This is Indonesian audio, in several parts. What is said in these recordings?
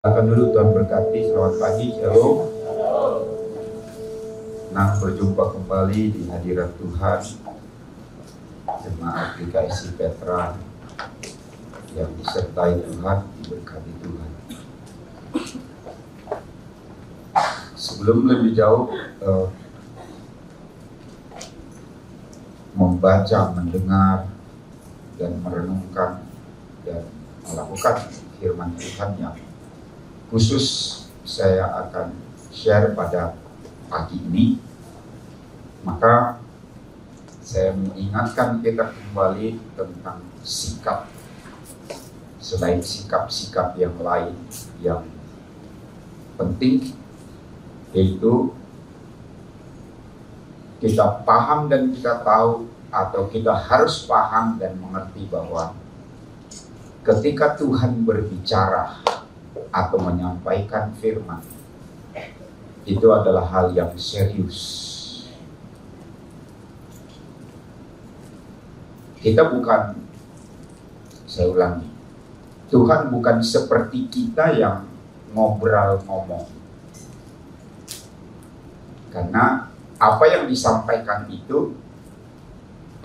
Akan dulu, Tuhan berkati. Selamat pagi, Shalom. Nah, berjumpa kembali di hadirat Tuhan, jemaat GKSI Petra yang disertai Tuhan, diberkati Tuhan. Sebelum lebih jauh membaca, mendengar, dan merenungkan dan melakukan firman Tuhan yang khusus saya akan share pada pagi ini, maka saya mengingatkan kita kembali tentang sikap, selain sikap-sikap yang lain yang penting, yaitu kita paham dan kita tahu, atau kita harus paham dan mengerti bahwa ketika Tuhan berbicara atau menyampaikan firman, itu adalah hal yang serius. Kita bukan, saya ulangi, Tuhan bukan seperti kita yang ngobrol ngomong. Karena apa yang disampaikan itu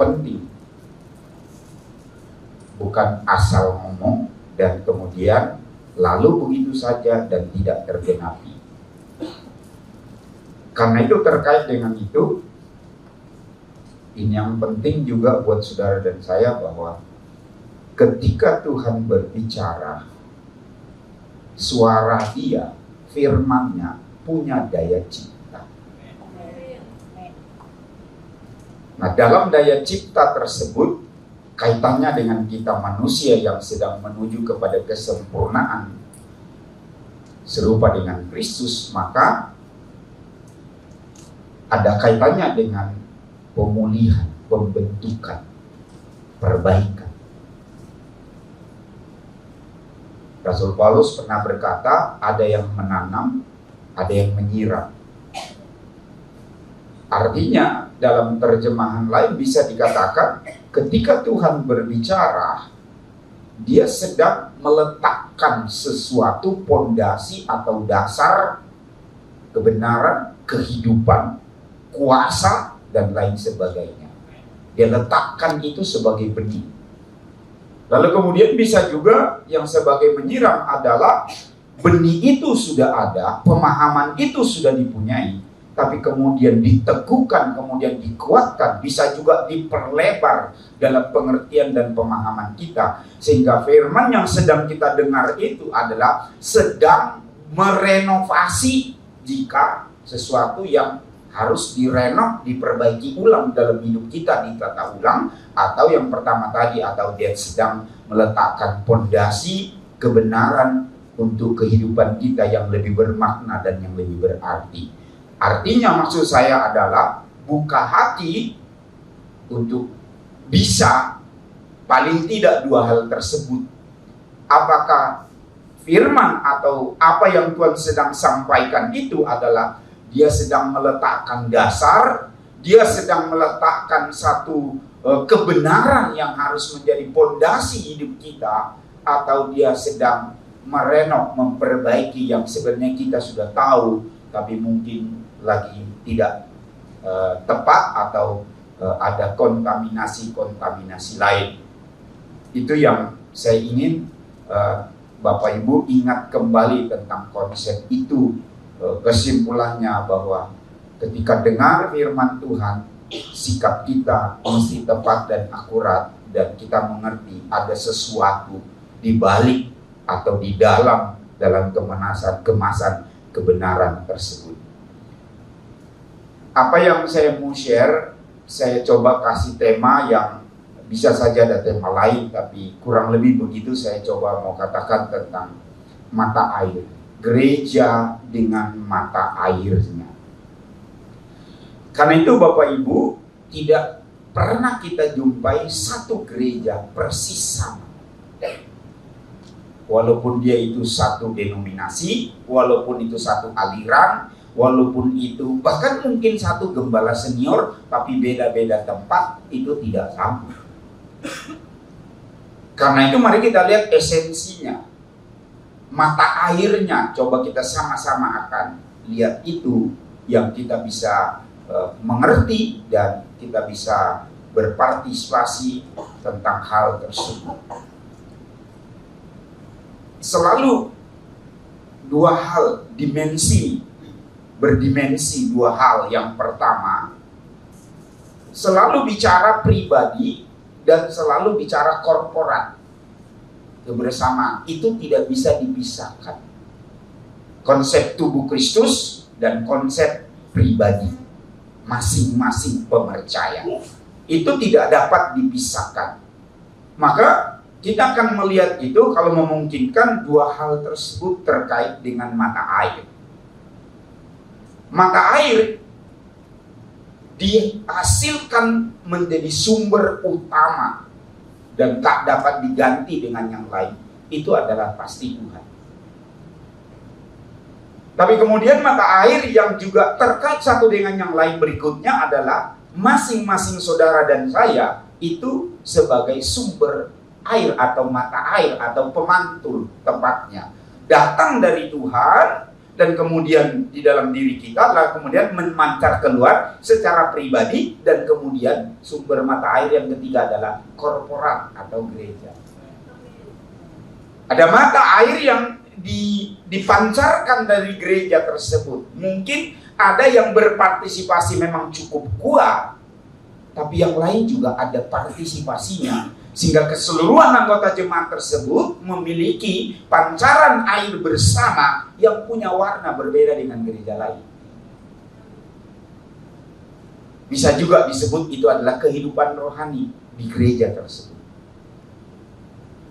penting, bukan asal ngomong dan kemudian lalu begitu saja dan tidak tergenapi. Karena itu terkait dengan itu, ini yang penting juga buat saudara dan saya, bahwa ketika Tuhan berbicara, suara Dia, firman-Nya punya daya cipta. Nah, dalam daya cipta tersebut, kaitannya dengan kita manusia yang sedang menuju kepada kesempurnaan serupa dengan Kristus, maka ada kaitannya dengan pemulihan, pembentukan, perbaikan. Rasul Paulus pernah berkata, ada yang menanam, ada yang menyiram. Artinya, dalam terjemahan lain bisa dikatakan, ketika Tuhan berbicara, Dia sedang meletakkan sesuatu pondasi atau dasar kebenaran, kehidupan, kuasa, dan lain sebagainya. Dia letakkan itu sebagai benih. Lalu kemudian bisa juga yang sebagai menyiram adalah benih itu sudah ada, pemahaman itu sudah dipunyai, tapi kemudian diteguhkan, kemudian dikuatkan, bisa juga diperlebar dalam pengertian dan pemahaman kita, sehingga firman yang sedang kita dengar itu adalah sedang merenovasi jika sesuatu yang harus direnov, diperbaiki ulang dalam hidup kita, ditata ulang, atau yang pertama tadi, atau dia sedang meletakkan pondasi kebenaran untuk kehidupan kita yang lebih bermakna dan yang lebih berarti. Artinya maksud saya adalah buka hati untuk bisa paling tidak dua hal tersebut. Apakah firman atau apa yang Tuhan sedang sampaikan itu adalah Dia sedang meletakkan dasar, Dia sedang meletakkan satu kebenaran yang harus menjadi pondasi hidup kita, atau Dia sedang merenov, memperbaiki yang sebenarnya kita sudah tahu, tapi mungkin lagi tidak tepat, atau ada kontaminasi lain. Itu yang saya ingin Bapak Ibu ingat kembali tentang konsep itu. Kesimpulannya bahwa ketika dengar firman Tuhan, sikap kita mesti tepat dan akurat, dan kita mengerti ada sesuatu di balik atau di dalam kemasan kebenaran tersebut. Apa yang saya mau share, saya coba kasih tema yang bisa saja ada tema lain, tapi kurang lebih begitu saya coba mau katakan tentang mata air. Gereja dengan mata airnya. Karena itu Bapak Ibu, tidak pernah kita jumpai satu gereja persis sama. Walaupun dia itu satu denominasi, walaupun itu satu aliran, walaupun itu bahkan mungkin satu gembala senior, tapi beda-beda tempat, itu tidak sama. Karena itu mari kita lihat esensinya. mata airnya. Coba kita sama-sama akan lihat itu yang kita bisa mengerti dan kita bisa berpartisipasi tentang hal tersebut. Selalu dua hal berdimensi dua hal. Yang pertama, selalu bicara pribadi dan selalu bicara korporat. Kebersamaan itu tidak bisa dipisahkan. Konsep tubuh Kristus dan konsep pribadi masing-masing pemercaya itu tidak dapat dipisahkan. Maka kita akan melihat itu kalau memungkinkan dua hal tersebut terkait dengan mata air. Mata air dihasilkan menjadi sumber utama dan tak dapat diganti dengan yang lain. Itu adalah pasti Tuhan. Tapi kemudian mata air yang juga terkait satu dengan yang lain berikutnya adalah masing-masing saudara dan saya itu sebagai sumber air atau mata air atau pemantul tepatnya. Datang dari Tuhan dan kemudian di dalam diri kita lalu kemudian memancar keluar secara pribadi, dan kemudian sumber mata air yang ketiga adalah korporat atau gereja. Ada mata air yang dipancarkan dari gereja tersebut. Mungkin ada yang berpartisipasi memang cukup kuat, tapi yang lain juga ada partisipasinya, sehingga keseluruhan anggota jemaat tersebut memiliki pancaran air bersama yang punya warna berbeda dengan gereja lain. Bisa juga disebut itu adalah kehidupan rohani di gereja tersebut.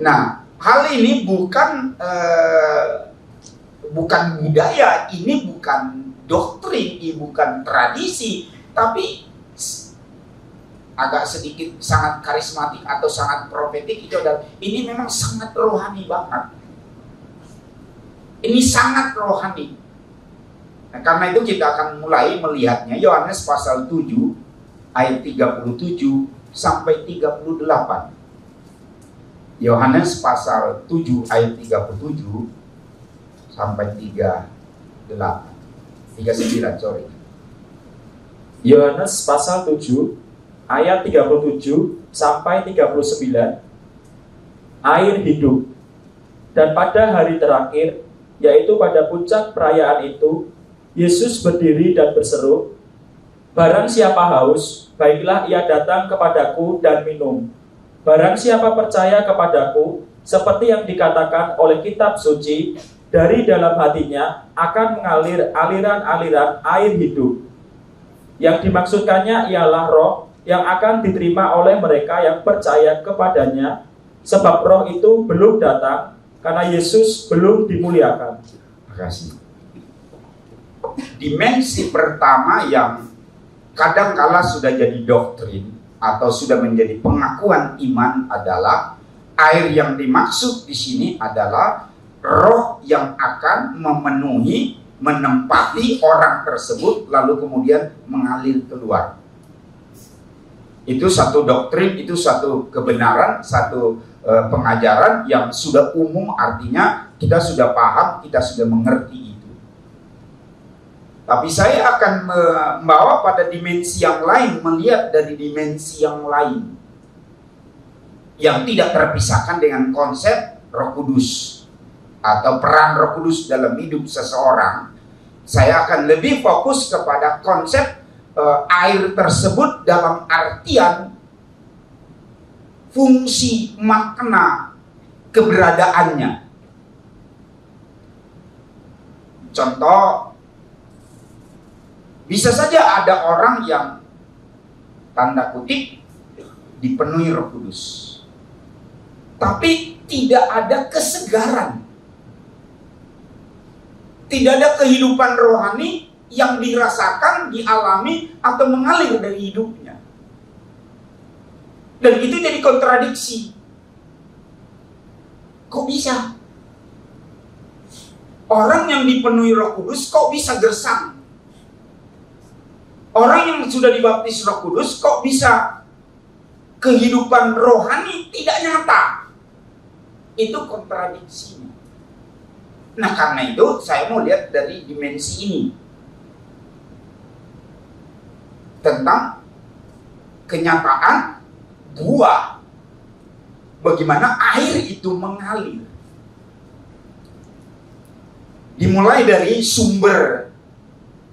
Nah, hal ini bukan budaya, ini bukan doktrin, ini bukan tradisi, tapi agak sedikit sangat karismatik atau sangat profetik. Itu adalah, ini memang sangat rohani banget. Ini sangat rohani. Nah, karena itu kita akan mulai melihatnya. Yohanes pasal 7 ayat 37 sampai 38. Yohanes pasal 7 ayat 37 sampai 39, sorry. Yohanes pasal 7 ayat 37 sampai 39. Air hidup. Dan pada hari terakhir, yaitu pada puncak perayaan itu, Yesus berdiri dan berseru, "Barang siapa haus, baiklah ia datang kepadaku dan minum. Barang siapa percaya kepadaku, seperti yang dikatakan oleh kitab suci, dari dalam hatinya akan mengalir aliran-aliran air hidup." Yang dimaksudkannya ialah roh yang akan diterima oleh mereka yang percaya kepadanya, sebab roh itu belum datang karena Yesus belum dimuliakan. Terima kasih. Dimensi pertama yang kadangkala sudah jadi doktrin atau sudah menjadi pengakuan iman adalah air yang dimaksud di sini adalah roh yang akan memenuhi, menempati orang tersebut lalu kemudian mengalir keluar. Itu satu doktrin, itu satu kebenaran, satu pengajaran yang sudah umum, artinya kita sudah paham, kita sudah mengerti itu. Tapi saya akan membawa pada dimensi yang lain, melihat dari dimensi yang lain yang tidak terpisahkan dengan konsep Roh Kudus atau peran Roh Kudus dalam hidup seseorang. Saya akan lebih fokus kepada konsep air tersebut dalam artian fungsi, makna, keberadaannya. Contoh, bisa saja ada orang yang tanda kutip dipenuhi Roh Kudus, tapi tidak ada kesegaran, tidak ada kehidupan rohani yang dirasakan, dialami, atau mengalir dari hidupnya. Dan itu jadi kontradiksi. Kok bisa? Orang yang dipenuhi Roh Kudus kok bisa gersang? Orang yang sudah dibaptis Roh Kudus kok bisa kehidupan rohani tidak nyata? Itu kontradiksinya. Nah, karena itu saya mau lihat dari dimensi ini. Tentang kenyataan buah. Bagaimana air itu mengalir. Dimulai dari sumber.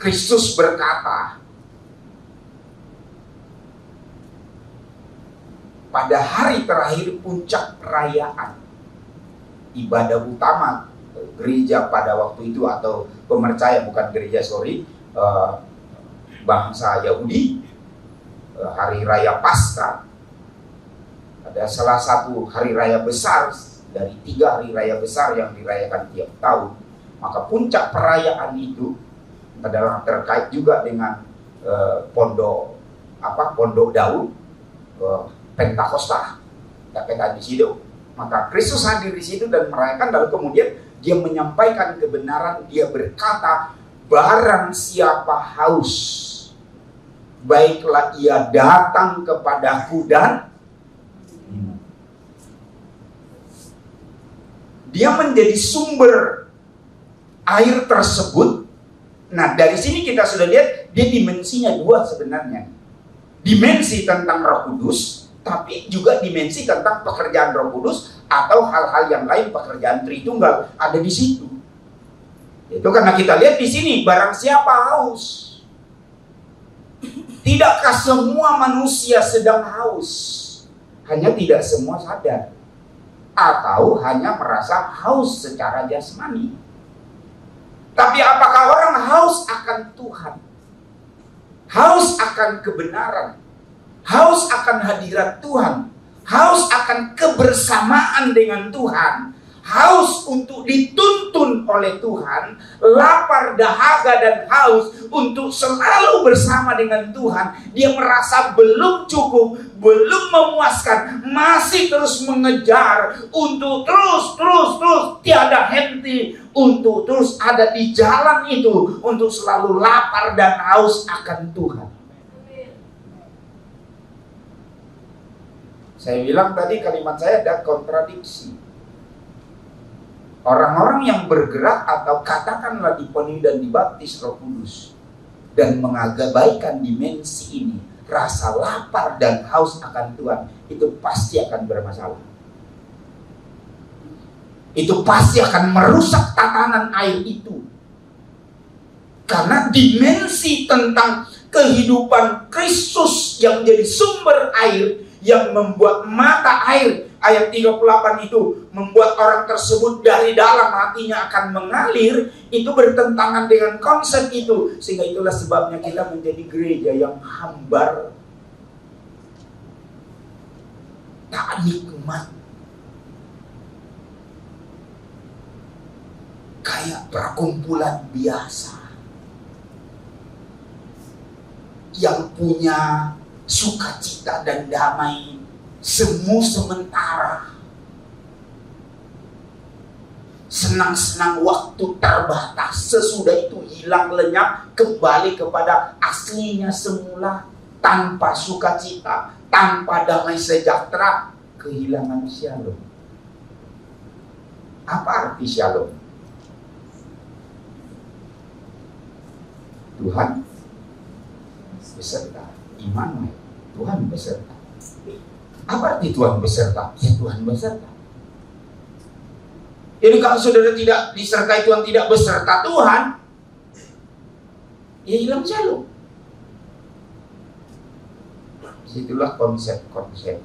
Kristus berkata, pada hari terakhir puncak perayaan, ibadah utama gereja pada waktu itu, atau pemercaya, bukan gereja, bangsa Yahudi, hari raya Paskah. Ada salah satu hari raya besar dari 3 hari raya besar yang dirayakan tiap tahun. Maka puncak perayaan itu adalah terkait juga dengan pondok Daud, Pentakosta, katakan di situ. Maka Kristus hadir di situ dan merayakan, lalu kemudian dia menyampaikan kebenaran. Dia berkata, barang siapa haus, baiklah ia datang kepadaku dan dia menjadi sumber air tersebut. Nah, dari sini kita sudah lihat dia dimensinya 2 sebenarnya. Dimensi tentang Roh Kudus, tapi juga dimensi tentang pekerjaan Roh Kudus atau hal-hal yang lain, pekerjaan Tritunggal ada di situ. Itu karena kita lihat di sini, barang siapa haus. Tidakkah semua manusia sedang haus? Hanya tidak semua sadar. Atau hanya merasa haus secara jasmani. Tapi apakah orang haus akan Tuhan? Haus akan kebenaran? Haus akan hadirat Tuhan? Haus akan kebersamaan dengan Tuhan? Haus untuk dituntun oleh Tuhan? Lapar, dahaga, dan haus untuk selalu bersama dengan Tuhan? Dia merasa belum cukup, belum memuaskan, masih terus mengejar untuk terus tiada henti, untuk terus ada di jalan itu, untuk selalu lapar dan haus akan Tuhan. Saya bilang tadi, kalimat saya ada kontradiksi. Orang-orang yang bergerak atau katakanlah dipenuhi dan dibaptis Roh Kudus dan mengabaikan dimensi ini, rasa lapar dan haus akan Tuhan, itu pasti akan bermasalah. Itu pasti akan merusak tatanan air itu. Karena dimensi tentang kehidupan Kristus yang jadi sumber air, yang membuat mata air, ayat 38 itu, membuat orang tersebut dari dalam hatinya akan mengalir, itu bertentangan dengan konsep itu. Sehingga itulah sebabnya kita menjadi gereja yang hambar, tak nikmat, kayak perkumpulan biasa yang punya sukacita dan damai semu sementara, senang-senang waktu terbatas, sesudah itu hilang lenyap, kembali kepada aslinya semula, tanpa sukacita, tanpa damai sejahtera, kehilangan shalom. Apa arti shalom? Tuhan beserta, Immanuel, Tuhan beserta. Apa arti Tuhan beserta? Ya, Tuhan beserta. Jadi kalau saudara tidak disertai Tuhan, tidak beserta Tuhan, ya hilang shalom. Situlah konsep-konsep.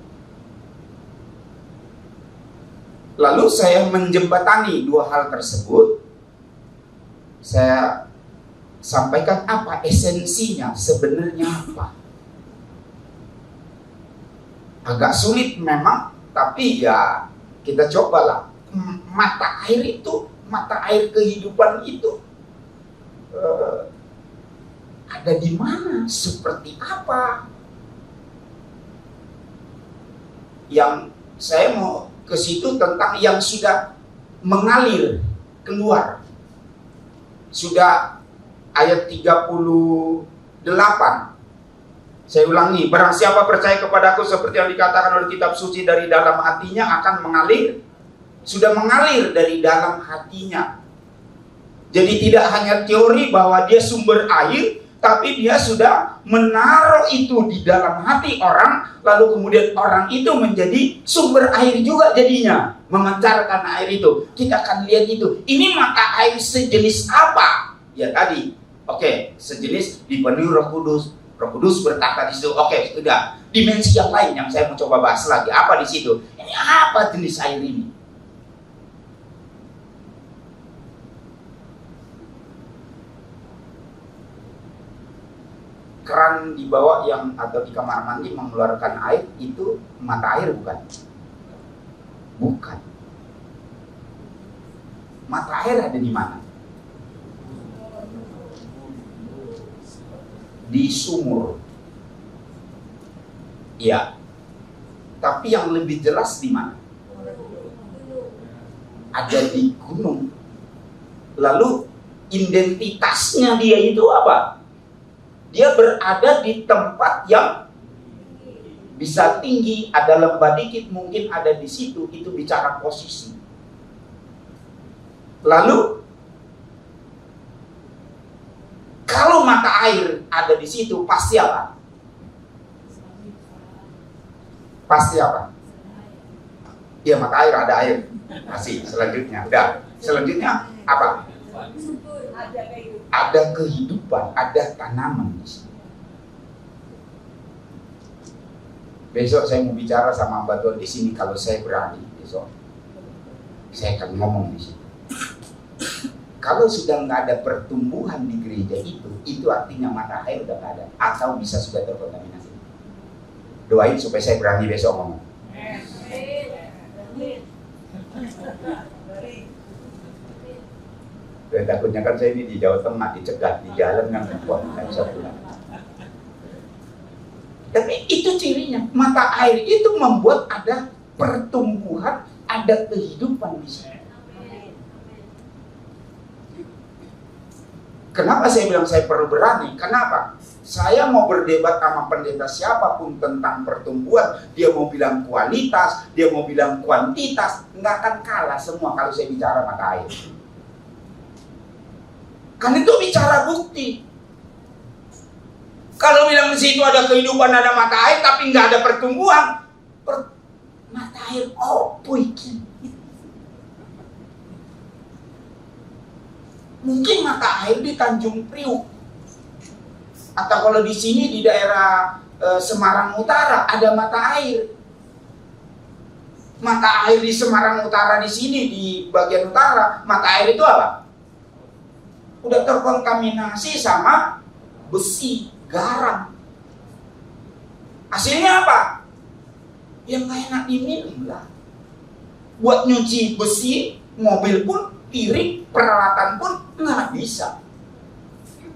Lalu saya menjembatani 2 hal tersebut. Saya sampaikan apa esensinya, sebenarnya apa. Agak sulit memang, tapi ya kita cobalah. Mata air itu, mata air kehidupan itu ada di mana, seperti apa. Yang saya mau ke situ tentang yang sudah mengalir keluar. Sudah ayat 38. Saya ulangi, barang siapa percaya kepadaku seperti yang dikatakan oleh kitab suci, dari dalam hatinya akan mengalir. Sudah mengalir dari dalam hatinya. Jadi tidak hanya teori bahwa dia sumber air, tapi dia sudah menaruh itu di dalam hati orang, lalu kemudian orang itu menjadi sumber air juga jadinya, memancarkan air itu. Kita akan lihat itu. Ini mata air sejenis apa? Ya tadi, oke, sejenis dipenuhi Roh Kudus. Roh Kudus bertata di situ. Oke, sudah. Dimensi yang lain yang saya mau coba bahas lagi. Apa di situ? Ini apa jenis air ini? Keran di bawah yang atau di kamar mandi mengeluarkan air itu mata air bukan? Bukan. Mata air ada di mana? Di sumur. Ya. Tapi yang lebih jelas di mana? Ada di gunung. Lalu identitasnya dia itu apa? Dia berada di tempat yang bisa tinggi, ada lembah dikit, mungkin ada di situ, itu bicara posisi. Lalu, kalau mata air ada di situ, pasti apa? Pasti apa? Ya, mata air ada air. Masih, selanjutnya. Udah. Selanjutnya apa? Ada kehidupan, ada tanaman di sini. Besok saya mau bicara sama Mbak Tuan di sini kalau saya berani besok. Saya akan ngomong di sini. Kalau sudah nggak ada pertumbuhan di gereja itu artinya mata air udah nggak ada atau bisa sudah terkontaminasi. Doain supaya saya berani besok ngomong. Dan takutnya kan saya ini di Jawa Tengah, dicegat di jalan kan repot, nggak bisa pulang. Tapi itu cirinya, mata air itu membuat ada pertumbuhan, ada kehidupan di sini. Kenapa saya bilang saya perlu berani? Kenapa? Saya mau berdebat sama pendeta siapapun tentang pertumbuhan, dia mau bilang kualitas, dia mau bilang kuantitas, nggak akan kalah semua kalau saya bicara mata air. Kan itu bicara bukti. Kalau bilang di situ ada kehidupan, ada mata air, tapi nggak ada pertumbuhan, mata air opo iki? Mungkin mata air di Tanjung Priuk, atau kalau di sini di daerah Semarang Utara ada mata air. Mata air di Semarang Utara di sini di bagian utara, mata air itu apa? Udah terkontaminasi sama besi, garam. Hasilnya apa? Yang nggak enak diminum lah. Buat nyuci besi, mobil pun, piring, peralatan pun nggak bisa.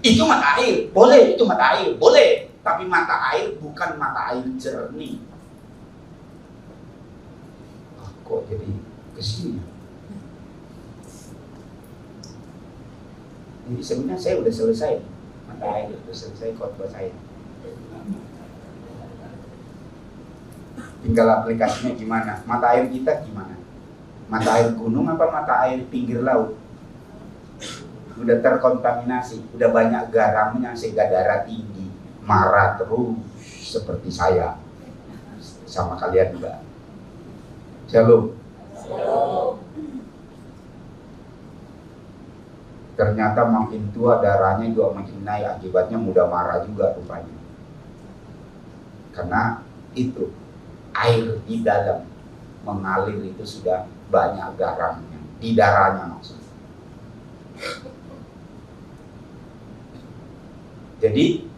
Itu mata air, boleh. Itu mata air, boleh. Tapi mata air bukan mata air jernih. Kok jadi kesini? Jadi sebenarnya saya udah selesai mata air, udah selesai khotbah saya. Tinggal aplikasinya gimana? Mata air kita gimana? Mata air gunung apa mata air pinggir laut? Udah terkontaminasi, udah banyak garamnya sehingga darah tinggi, marah terus seperti saya sama kalian juga. Shalom. Ternyata makin tua darahnya juga makin naik, akibatnya mudah marah juga rupanya. Karena itu air di dalam mengalir itu sudah banyak garamnya di darahnya maksudnya. Jadi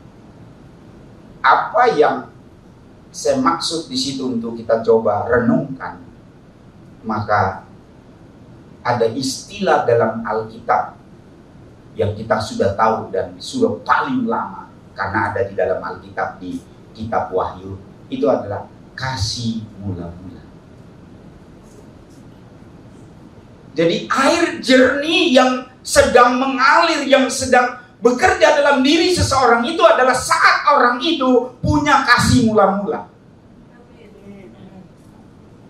apa yang saya maksud di situ untuk kita coba renungkan, maka ada istilah dalam Alkitab yang kita sudah tahu dan sudah paling lama karena ada di dalam Alkitab di kitab Wahyu, itu adalah kasih mula-mula. Jadi air jernih yang sedang mengalir, yang sedang bekerja dalam diri seseorang itu adalah saat orang itu punya kasih mula-mula.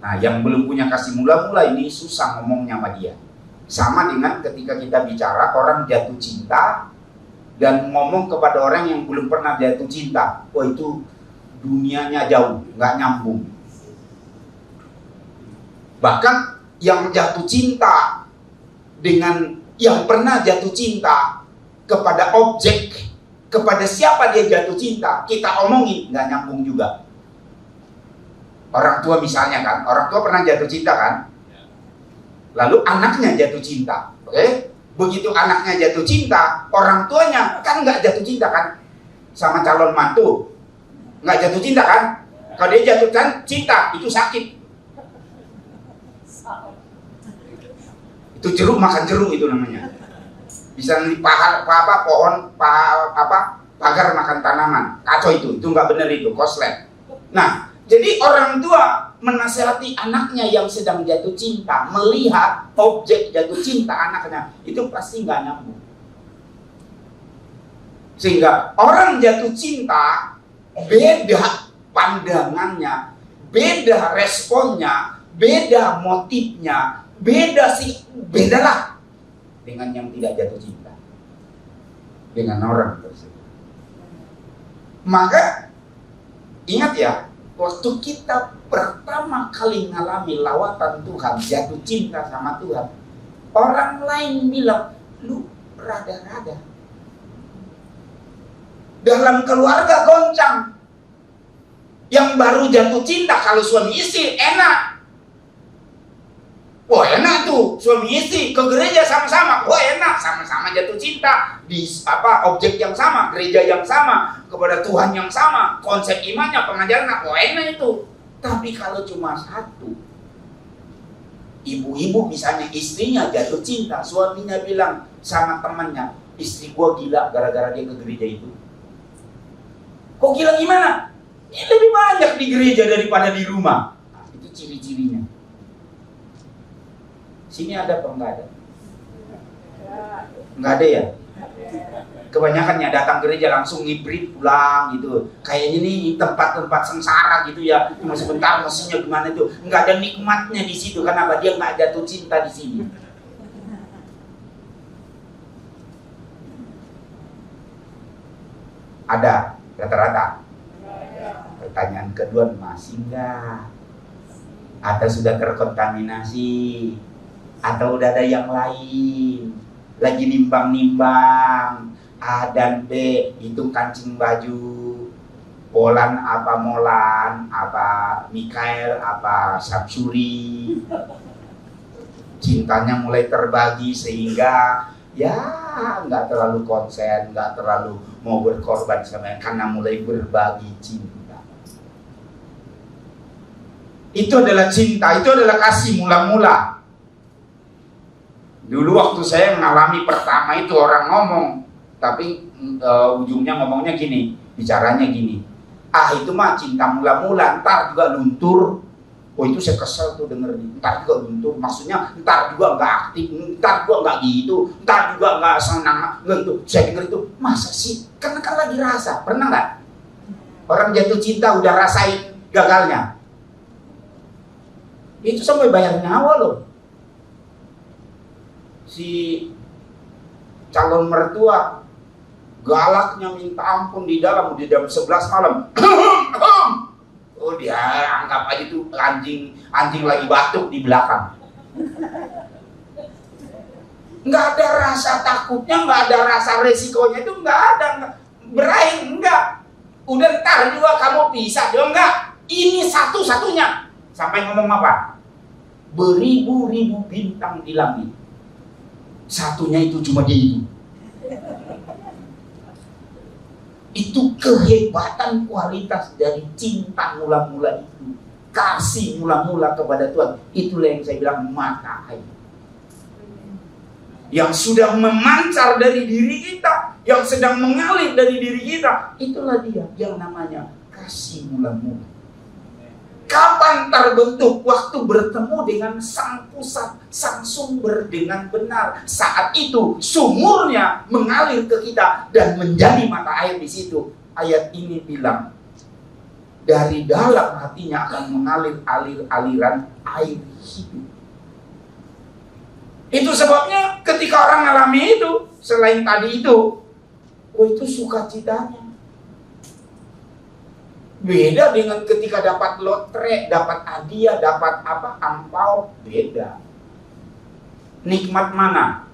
Nah, yang belum punya kasih mula-mula ini susah ngomongnya sama dia. Sama dengan ketika kita bicara orang jatuh cinta dan ngomong kepada orang yang belum pernah jatuh cinta, oh itu dunianya jauh, nggak nyambung. Bahkan yang jatuh cinta dengan yang pernah jatuh cinta kepada objek, kepada siapa dia jatuh cinta, kita omongin, nggak nyambung juga. Orang tua misalnya kan, orang tua pernah jatuh cinta kan, lalu anaknya jatuh cinta, oke? Begitu anaknya jatuh cinta, orang tuanya kan nggak jatuh cinta kan, sama calon mantu, nggak jatuh cinta kan? Kalau dia jatuh cinta, itu sakit. Itu jeruk makan jeruk itu namanya. Bisa nanti pagar makan tanaman, kacau itu nggak benar itu, koslet. Nah, jadi orang tua menasihati anaknya yang sedang jatuh cinta, melihat objek jatuh cinta anaknya, itu pasti nggak nyambung. Sehingga orang jatuh cinta beda pandangannya, beda responnya, beda motifnya, bedalah dengan yang tidak jatuh cinta, dengan orang tersebut. Maka ingat ya, waktu kita pertama kali ngalami lawatan Tuhan, jatuh cinta sama Tuhan, orang lain bilang, lu rada-rada. Dalam keluarga goncang. Yang baru jatuh cinta kalau suami istri enak. Wah enak tuh, suami istri ke gereja sama-sama. Wah enak, sama-sama jatuh cinta di objek yang sama, gereja yang sama, kepada Tuhan yang sama, konsep imannya, pengajaran, wah enak itu. Tapi kalau cuma satu, ibu-ibu misalnya istrinya jatuh cinta, suaminya bilang sama temannya, istri gua gila gara-gara dia ke gereja itu. Kok gila gimana? Ini lebih banyak di gereja daripada di rumah. Nah, itu ciri-cirinya. Sini ada apa enggak ada? Enggak ada ya? Kebanyakan ya datang gereja langsung ngibrit pulang gitu. Kayaknya ini tempat-tempat sengsara gitu ya. Cuma sebentar mesinnya gimana itu. Enggak ada nikmatnya di situ. Kenapa? Dia enggak jatuh cinta di sini. Ada rata-rata. Pertanyaan kedua, masih enggak? Atau sudah terkontaminasi? Atau udah ada yang lain? Lagi nimbang-nimbang, A dan B, hitung kancing baju, Polan apa Molan, apa Mikael, apa Sapsuri. Cintanya mulai terbagi sehingga ya nggak terlalu konsen, nggak terlalu mau berkorban sama, karena mulai berbagi cinta. Itu adalah cinta, itu adalah kasih mula-mula. Dulu waktu saya mengalami pertama itu orang ngomong, tapi ujungnya ngomongnya gini, bicaranya gini, itu mah cinta mula-mula, ntar juga luntur. Oh itu saya kesel tuh denger, ntar juga luntur, maksudnya ntar juga nggak aktif, ntar juga nggak gitu, ntar juga nggak senang, nggak gitu. Saya denger itu, masa sih? Karena kan lagi rasa, pernah nggak? Orang jatuh cinta udah rasain gagalnya. Itu sampai bayar nyawa loh. Si calon mertua galaknya minta ampun di dalam, di jam 11 malam. Oh dia anggap aja tuh anjing lagi batuk di belakang. Nggak ada rasa takutnya, nggak ada rasa resikonya, itu nggak ada. Berakhir enggak. Udah ntar juga kamu pisah, dia enggak. Ini satu-satunya. Sampai ngomong apa? Beribu-ribu bintang di langit, satunya itu cuma dia itu. Itu kehebatan kualitas dari cinta mula-mula itu, kasih mula-mula kepada Tuhan. Itulah yang saya bilang mata air, yang sudah memancar dari diri kita, yang sedang mengalir dari diri kita. Itulah dia yang namanya kasih mula-mula. Kapan terbentuk? Waktu bertemu dengan sang pusat, sang sumber dengan benar. Saat itu sumurnya mengalir ke kita dan menjadi mata air di situ. Ayat ini bilang, dari dalam hatinya akan mengalir aliran air hidup. Itu sebabnya ketika orang alami itu, selain tadi itu, itu sukacitanya. Beda dengan ketika dapat lotre, dapat hadiah, dapat ampau, beda. Nikmat mana?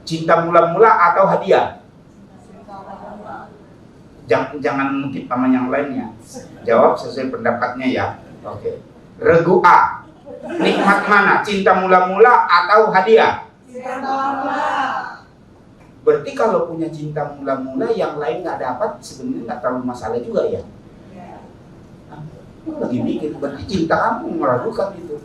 Cinta mula-mula atau hadiah? Jangan mungkin sama yang lainnya. Jawab sesuai pendapatnya ya. Oke. Regu A. Nikmat mana? Cinta mula-mula atau hadiah? Cinta mula. Berarti kalau punya cinta mula-mula yang lain nggak dapat, sebenarnya nggak terlalu masalah juga ya. Lagi mikir, berarti cinta kamu meragukan itu.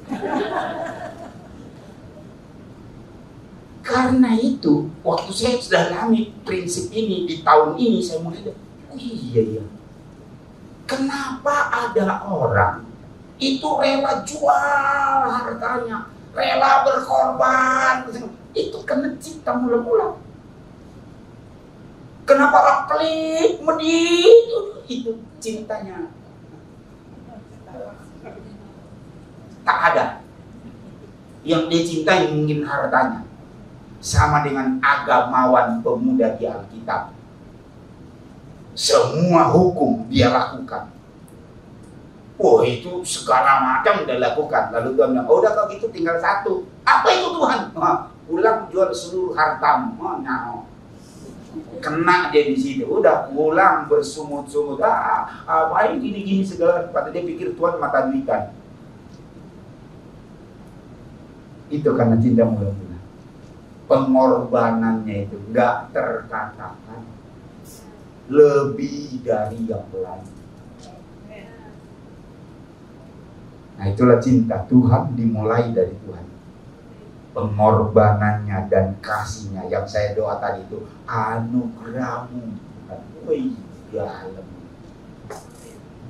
Karena itu, waktu saya sudah alami prinsip ini di tahun ini, saya mulai iya. Kenapa ada orang itu rela jual hartanya, rela berkorban? Itu karena cinta mula-mula. Kenapa orang pelit, medit? Itu cintanya. Tak ada yang dia cintai mungkin hartanya. Sama dengan agamawan pemuda di Alkitab. Semua hukum dia lakukan. Oh itu segala macam dia lakukan. Lalu Tuhan bilang, oh udah kalau gitu tinggal satu. Apa itu Tuhan? Pulang jual seluruh hartamu. Kena dia di situ. Udah pulang bersumut-sumut. Baik gini-gini segala. Pada dia pikir Tuhan mata duitan. Itu karena cinta mula-mula. Pengorbanannya itu nggak terkatakan, lebih dari yang lain. Nah itulah cinta Tuhan, dimulai dari Tuhan. Pengorbanannya dan kasihnya yang saya doa tadi itu anugerahmu. Wih, dalam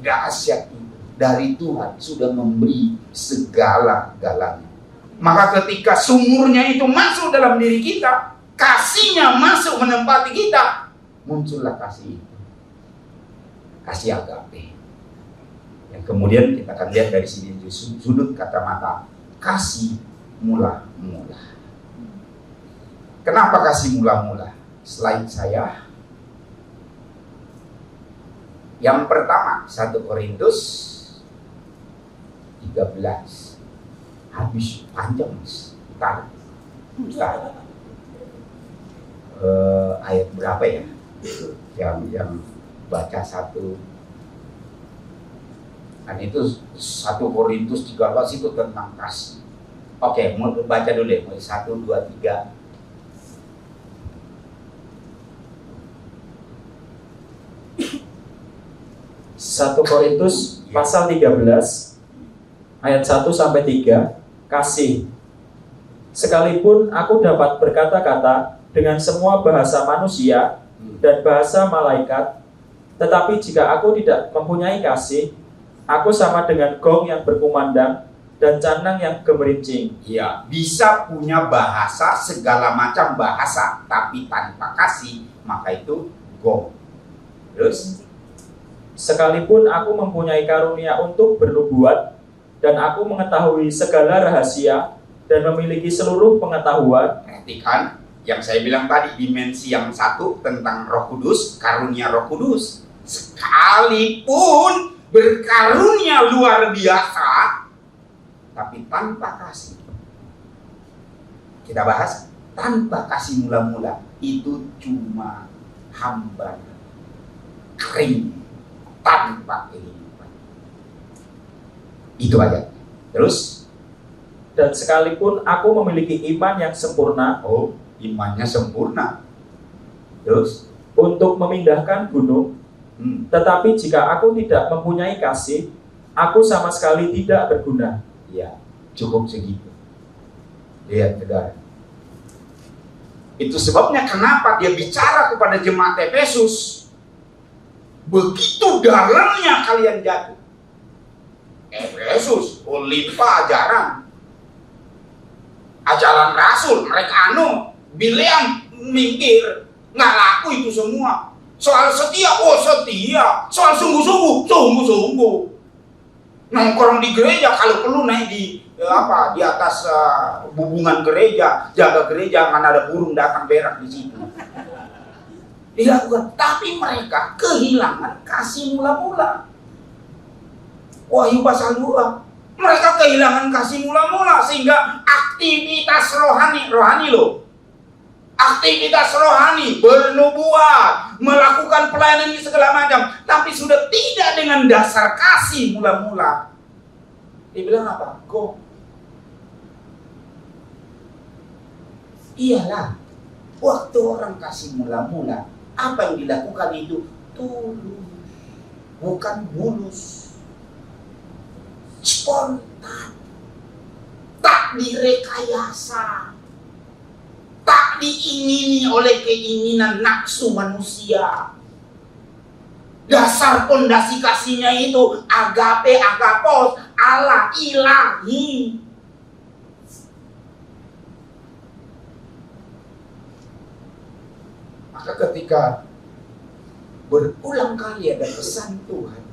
dahsyat itu dari Tuhan sudah memberi segala-galanya. Maka ketika sumurnya itu masuk dalam diri kita, kasihnya masuk menempati kita, muncullah kasih itu. Kasih agape. Yang kemudian kita akan lihat dari sudut kacamata kasih mula-mula. Kenapa kasih mula-mula? Selain saya, yang pertama 1 Korintus 13. Habis panjang Ustaz. Ayat berapa ya? Yang baca satu. Dan itu 1 Korintus 13 itu tentang kasih. Oke, mau baca dulu deh. 1, 2, 3. Satu Korintus pasal 13 ayat 1 sampai 3. Kasih. Sekalipun aku dapat berkata-kata dengan semua bahasa manusia dan bahasa malaikat, tetapi jika aku tidak mempunyai kasih, aku sama dengan gong yang berkumandang dan canang yang gemerincing. Ya, bisa punya bahasa, segala macam bahasa, tapi tanpa kasih, maka itu gong. Terus, sekalipun aku mempunyai karunia untuk bernubuat, dan aku mengetahui segala rahasia dan memiliki seluruh pengetahuan. Perhatikan yang saya bilang tadi, dimensi yang satu tentang Roh Kudus, karunia Roh Kudus. Sekalipun berkarunia luar biasa, tapi tanpa kasih. Kita bahas, tanpa kasih mula-mula, itu cuma hamba kering, tanpa kehidupan. Itu aja. Terus, dan sekalipun aku memiliki iman yang sempurna, imannya sempurna. Terus, untuk memindahkan gunung, tetapi jika aku tidak mempunyai kasih, aku sama sekali tidak berguna. Ya, cukup segitu. Lihat, saudara. Itu sebabnya kenapa dia bicara kepada jemaat Efesus, begitu dalamnya kalian jatuh. Efesus, limpa ajaran rasul, mereka Bileam minggir, nggak laku itu semua. Soal setia, setia. Soal sungguh-sungguh. Nongkrong di gereja, kalau perlu naik di di atas hubungan gereja, jaga gereja, jangan ada burung datang berak di situ. Dilakukan, tapi mereka kehilangan kasih mula-mula. Wahyu pasal 2. Mereka kehilangan kasih mula-mula sehingga aktivitas rohani loh. Aktivitas rohani, bernubuat, melakukan pelayanan di segala macam, tapi sudah tidak dengan dasar kasih mula-mula. Dia bilang apa? Go. Iyalah, waktu orang kasih mula-mula, apa yang dilakukan itu tulus, bukan bulus, spontan, tak direkayasa, tak diingini oleh keinginan nafsu manusia. Dasar pondasi kasihnya itu agape, agapos, Allah, ilahi. Maka ketika berulang kali ada pesan Tuhan,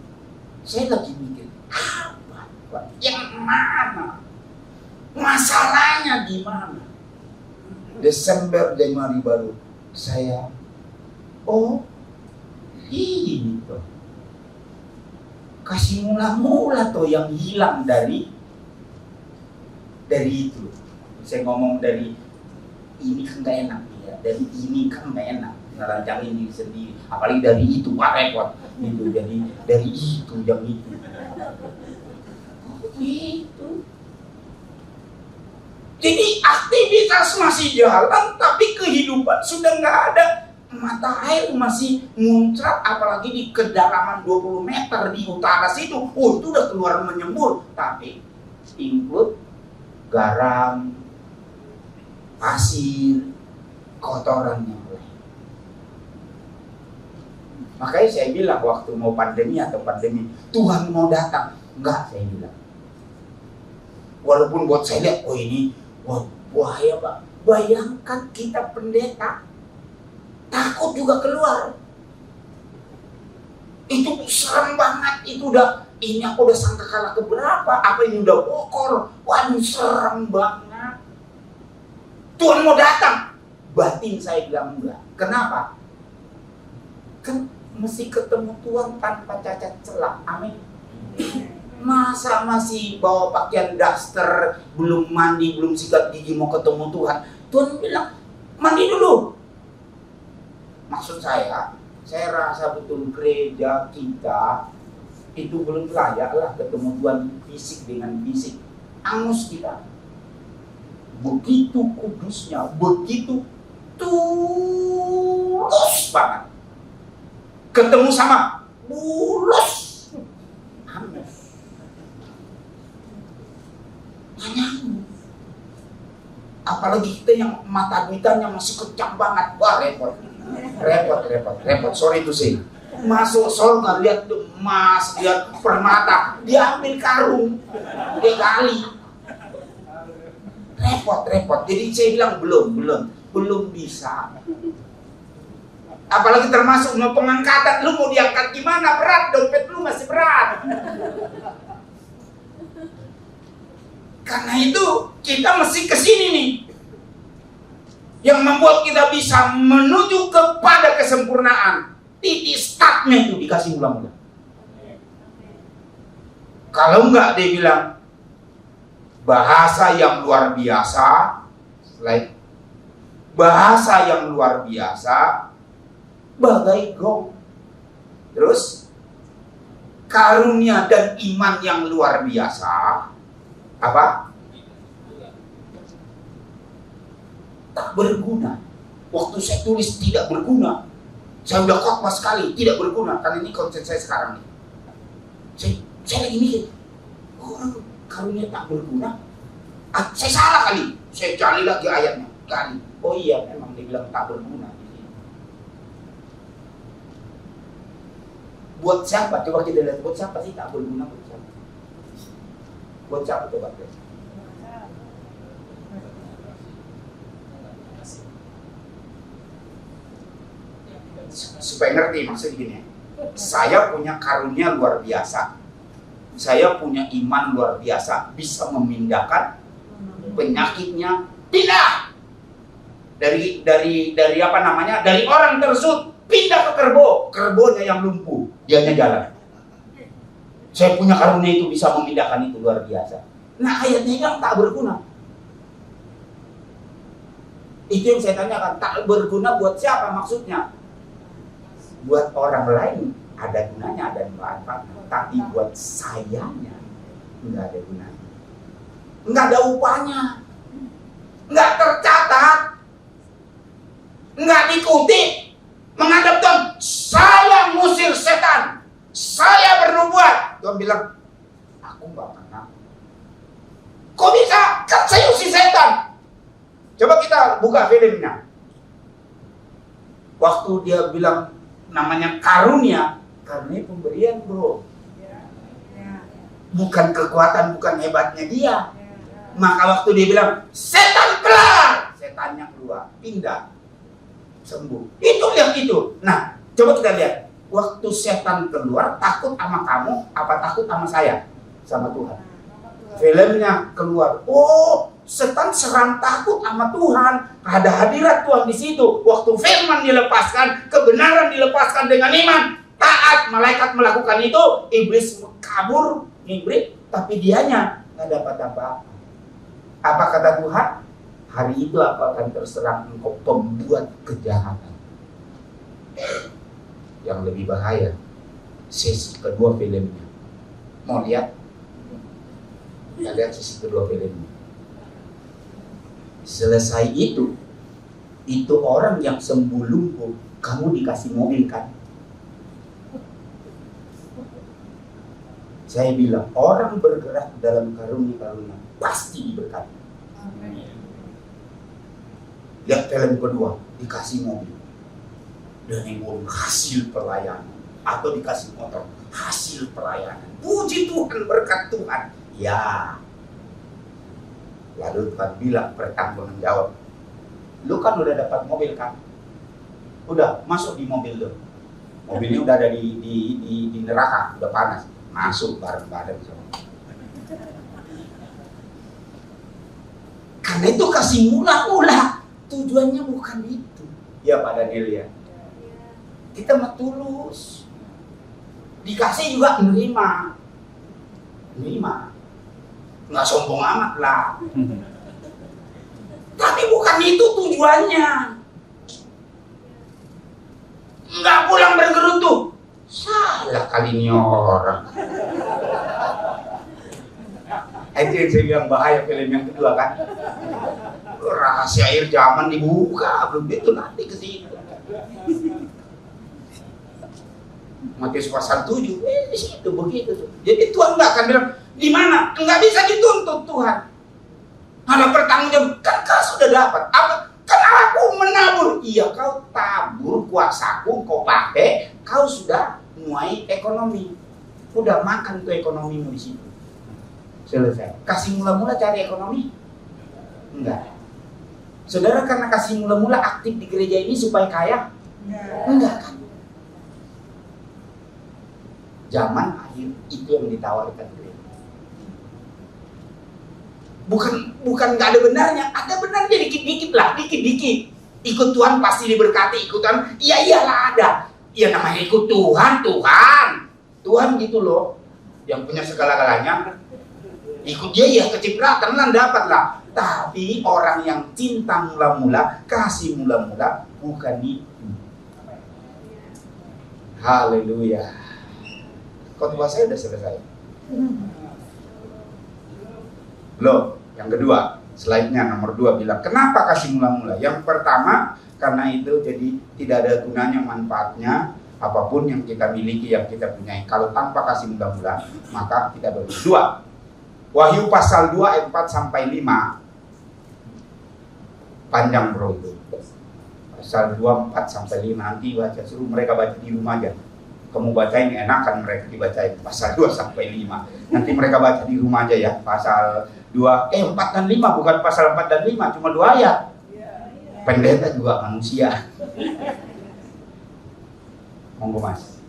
saya lagi mikir, apa? Yang mana? Masalahnya di mana? Desember, Januari baru saya, ini tuh kasih mula-mula tuh yang hilang dari itu. Saya ngomong dari ini kan gak enak ya, dari ini kan gak enak ngerancangin diri sendiri, apalagi dari itu repot gitu. Jadi dari itu yang itu gitu. Jadi aktivitas masih jalan, tapi kehidupan sudah nggak ada. Mata air masih muncrat, apalagi di kedalaman 20 meter di utara situ. Itu udah keluar menyembur. Tapi input garam, pasir, kotoran yang lain. Makanya saya bilang waktu mau pandemi, Tuhan mau datang. Enggak, saya bilang. Walaupun buat saya lihat, ini bahaya Pak. Bayangkan kita pendeta takut juga keluar. Itu serem banget. Itu ini aku udah sangka kalah keberapa. Apa ini udah bokor. Waduh, serem banget. Tuhan mau datang. Batin saya bilang enggak. Kenapa? Kan mesti ketemu Tuhan tanpa cacat celah. Amin. Masa masih bawa pakaian daster, belum mandi, belum sikat gigi mau ketemu Tuhan. Tuhan bilang, mandi dulu. Maksud saya rasa betul gereja kita itu belum layak lah ketemu Tuhan fisik dengan fisik. Angus kita. Begitu kudusnya, begitu tulus banget. Ketemu sama bulus. Angus. Apalagi kita yang mata duitannya masih kencang banget. Wah, repot. Sorry to say. Masuk surga, lihat emas, lihat permata, dia ambil karung, dia gali. Repot. Jadi saya bilang belum bisa. Apalagi termasuk mau pengangkatan, lu mau diangkat gimana? Berat, dompet lu masih berat. Karena itu kita mesti kesini nih. Yang membuat kita bisa menuju kepada kesempurnaan. Titik startnya itu dikasih mula-mula. Kalau enggak, dia bilang bahasa yang luar biasa, bahasa yang luar biasa, bagai gong. Terus karunia dan iman yang luar biasa, apa? Tak berguna. Waktu saya tulis tidak berguna, saya udah khotbah sekali, tidak berguna. Karena ini konsep saya sekarang nih. Saya lagi mikir, karunia tak berguna. Saya salah kali. Saya cari lagi ayatnya. Kali. Oh iya, memang dia bilang tak berguna. Buat siapa? Coba kita lihat. Buat siapa sih tak berguna? Buat siapa coba? Supaya ngerti maksudnya gini. Saya punya karunia luar biasa. saya punya iman luar biasa, bisa memindahkan penyakitnya, pindah dari apa namanya, dari orang tersebut pindah ke kerbonya yang lumpuh, dianya jalan. Saya punya karunia itu bisa memindahkan itu, luar biasa. Nah, ayatnya yang tak berguna. Itu yang saya tanyakan, tak berguna buat siapa maksudnya? Buat orang lain ada gunanya, ada manfaatnya, tapi buat sayanya nggak ada gunanya, nggak ada upahnya, nggak tercatat, nggak dikutip. Menghadap Tuhan, saya ngusir setan, saya bernubuat. Tuhan bilang, aku nggak pernah. Kok bisa? Kan saya usir setan. Coba kita buka filmnya. Waktu dia bilang namanya karunia pemberian, bro. Bukan kekuatan, bukan hebatnya dia. Maka waktu dia bilang, setan keluar, setannya keluar, pindah, sembuh. Itu lihat itu. Nah, coba kita lihat. Waktu setan keluar, takut sama kamu, apa takut sama saya? Sama Tuhan. Filmnya keluar. Oh, setan seram takut sama Tuhan. Ada hadirat Tuhan di situ. Waktu firman dilepaskan, kebenaran dilepaskan dengan iman, taat, malaikat melakukan itu, iblis kabur, ngibrit, tapi dianya nggak dapat apa-apa. Apa kata Tuhan? Hari itu aku akan terserang engkau pembuat kejahatan. Yang lebih bahaya, sesi kedua filmnya. Mau lihat? Kita lihat sesi kedua filmnya. Selesai itu orang yang sembuh lumpuh, kamu dikasih mobil kan? Saya bilang, orang bergerak dalam karunia-karunia pasti diberkati. Lihat film kedua, dikasih mobil. Dan yang hasil pelayanan. Atau dikasih motor, hasil pelayanan. Puji Tuhan, berkat Tuhan. Ya. Lalu Tuhan bilang, pertanggungan jawab. Lu kan udah dapat mobil kan? Udah, masuk di mobil lu. Mobilnya udah ada di neraka, udah panas. Masuk bareng-bareng. Karena itu kasih mula-mula. Tujuannya bukan itu. Ya Pak Daniel ya. Kita mah tulus. Dikasih juga menerima. Nggak sombong amat lah. Tapi bukan itu tujuannya. Nggak pulang bergerutu. Salah kali ini orang. Itu yang saya bilang bahaya film yang kedua kan. Rahasia akhir zaman dibuka, belum itu nanti ke situ. Matius pasal 7, di situ begitu. Jadi Tuhan nggak akan bilang di mana, nggak bisa dituntut Tuhan. Ada pertanggungjawab, kan kau sudah dapat. Apa? Kan aku menabur. Iya, kau tabur kuasaku, kau pakai, kau sudah mulai ekonomi. Udah makan tuh ekonomimu di situ. Selesai. Kasih mula-mula cari ekonomi? Enggak. Saudara karena kasih mula-mula aktif di gereja ini supaya kaya? Enggak kan? Zaman akhir itu yang ditawarkan gereja. Bukan nggak ada benarnya, ada benarnya dikit-dikit lah, dikit-dikit. Ikut Tuhan pasti diberkati, ikut Tuhan, iya iyalah ada. Ya namanya ikut Tuhan gitu loh, yang punya segala-galanya. Ikut dia ya kecipratan lah, dapat lah. Tapi orang yang cinta mula-mula, kasih mula-mula, bukan itu. Haleluya. Khotbah saya udah selesai. Loh, yang kedua, slide-nya nomor 2 bilang, kenapa kasih mula-mula? Yang pertama, karena itu jadi tidak ada gunanya manfaatnya apapun yang kita miliki, yang kita punyai. Kalau tanpa kasih mula-mula, maka kita berdua. Wahyu pasal 2 ayat 4 sampai 5. Panjang bro itu. Pasal 2 4 sampai 5 nanti baca, suruh mereka baca di rumah aja. Kamu bacain enakan mereka dibacain pasal 2 sampai 5. Nanti mereka baca di rumah aja ya. Pasal 2 4 dan 5 bukan pasal 4 dan 5, cuma 2 ayat. Pendeta juga manusia. Monggo Mas.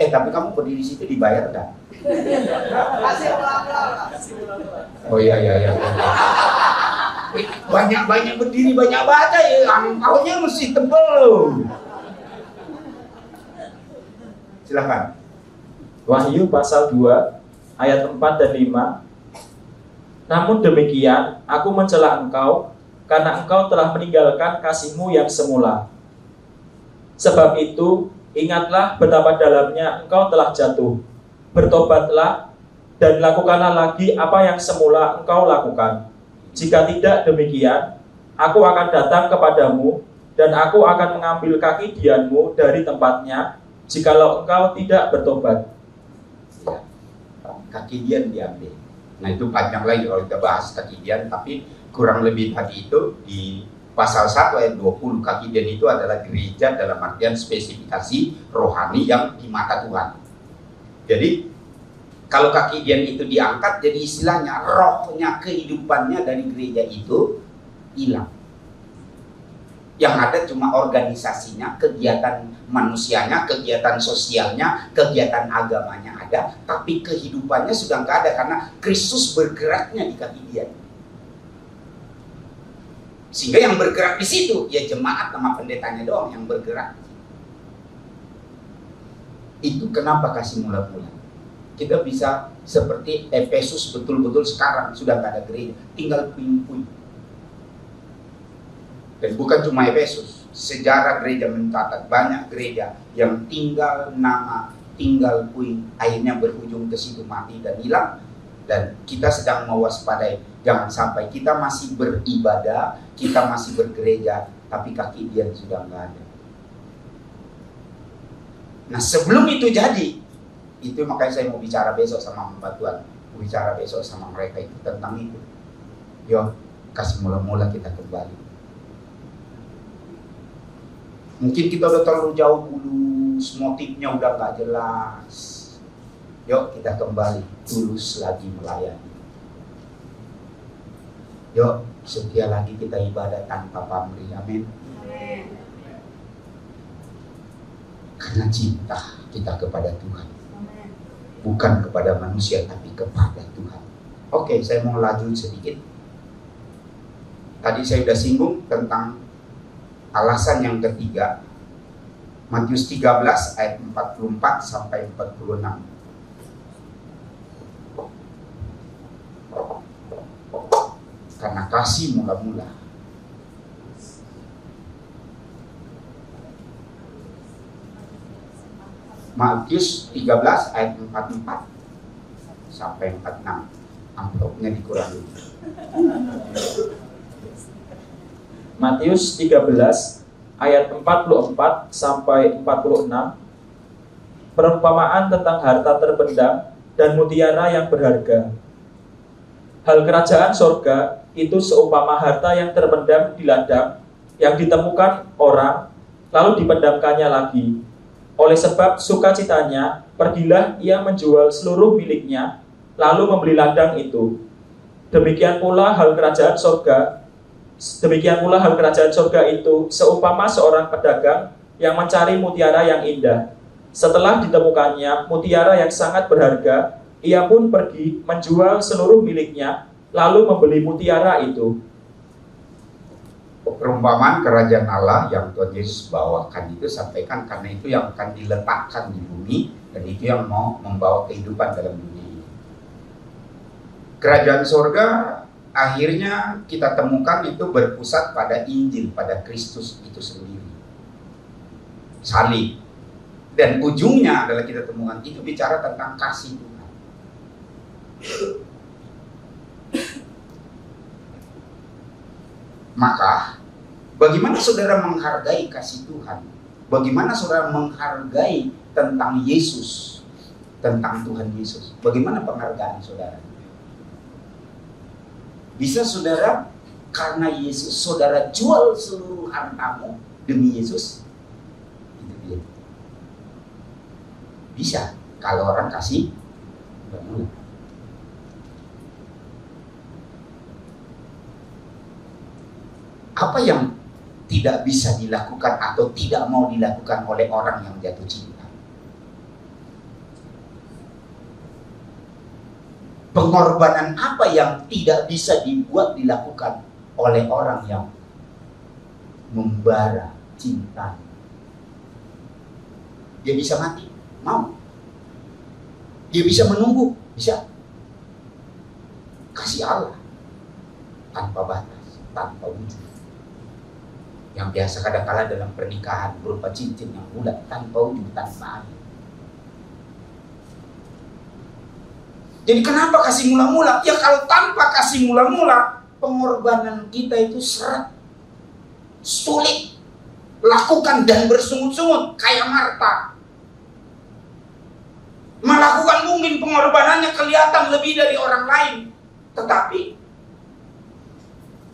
Tapi kamu berdiri situ dibayar kan? Kasih ulang-ulang. Oh iya. Banyak berdiri, banyak baca ya, angpaunya mesti tebel. Silakan. Wahyu pasal 2 ayat 4 dan 5. Namun demikian, aku mencela engkau, karena engkau telah meninggalkan kasihmu yang semula. Sebab itu, ingatlah betapa dalamnya engkau telah jatuh. Bertobatlah, dan lakukanlah lagi apa yang semula engkau lakukan. Jika tidak demikian, aku akan datang kepadamu, dan aku akan mengambil kaki dianmu dari tempatnya, jikalau engkau tidak bertobat. Ya, kaki dian diambil. Nah itu panjang lagi kalau kita bahas kaki dian, tapi kurang lebih tadi itu di pasal 1 ayat 20, kaki dian itu adalah gereja dalam artian spesifikasi rohani yang di mata Tuhan. Jadi kalau kaki dian itu diangkat, jadi istilahnya rohnya, kehidupannya dari gereja itu hilang. Yang ada cuma organisasinya, kegiatan manusianya, kegiatan sosialnya, kegiatan agamanya ada, tapi kehidupannya sudah nggak ada karena Kristus bergeraknya di kaki dian. Sehingga yang bergerak di situ ya jemaat sama pendetanya doang yang bergerak. Itu kenapa kasih mula-mula. Kita bisa seperti Efesus betul-betul sekarang sudah nggak ada gereja, tinggal puing-puing. Dan bukan cuma Efesus, sejarah gereja mencatat banyak gereja yang tinggal nama, tinggal puing, akhirnya berujung ke situ mati dan hilang. Dan kita sedang mewaspadai, jangan sampai kita masih beribadah, kita masih bergereja, tapi kaki dian sudah nggak ada. Nah sebelum itu jadi, itu makanya saya mau bicara besok sama hamba Tuhan, mau bicara besok sama mereka itu tentang itu. Yo, kasih mula-mula kita kembali. Mungkin kita udah terlalu jauh dulu, motifnya udah gak jelas. Yuk kita kembali, tulus lagi melayani. Yuk setia lagi kita ibadah tanpa pamrih, amin. Karena cinta kita kepada Tuhan, bukan kepada manusia tapi kepada Tuhan. Oke, saya mau lanjut sedikit. Tadi saya sudah singgung tentang alasan yang ketiga, Matius 13 ayat 44 sampai 46. Karena kasih mula-mula. Matius 13 ayat 44 sampai 46. Amplopnya dikurangi. Matius 13 ayat 44 sampai 46. Perumpamaan tentang harta terpendam dan mutiara yang berharga. Hal kerajaan sorga itu seumpama harta yang terpendam di ladang, yang ditemukan orang, lalu dipendamkannya lagi. Oleh sebab sukacitanya, pergilah ia menjual seluruh miliknya, lalu membeli ladang itu. Demikian pula hal kerajaan sorga itu seumpama seorang pedagang yang mencari mutiara yang indah. Setelah ditemukannya mutiara yang sangat berharga, ia pun pergi menjual seluruh miliknya, lalu membeli mutiara itu. Perumpamaan kerajaan Allah yang Tuhan Yesus bawakan itu sampaikan karena itu yang akan diletakkan di bumi dan itu yang mau membawa kehidupan dalam dunia ini. Kerajaan sorga akhirnya kita temukan itu berpusat pada Injil, pada Kristus itu sendiri, salib, dan ujungnya adalah kita temukan itu bicara tentang kasih Tuhan. Maka bagaimana saudara menghargai kasih Tuhan? Bagaimana saudara menghargai tentang Yesus, tentang Tuhan Yesus? Bagaimana penghargaan saudara? Bisa saudara karena Yesus saudara jual seluruh hartamu demi Yesus? Itu dia. Bisa kalau orang kasih mula-mula. Apa yang tidak bisa dilakukan atau tidak mau dilakukan oleh orang yang jatuh cinta? Pengorbanan apa yang tidak bisa dilakukan oleh orang yang membara cinta? Dia bisa mati, mau. Dia bisa menunggu, bisa. Kasih Allah tanpa batas, tanpa wujud. Yang biasa kadang-kala dalam pernikahan berupa cincin yang bulat, tanpa wujud, tanpa akhir. Jadi kenapa kasih mula-mula? Ya kalau tanpa kasih mula-mula, pengorbanan kita itu seret, sulit, lakukan dan bersungut-sungut kayak Marta. Melakukan mungkin pengorbanannya kelihatan lebih dari orang lain, tetapi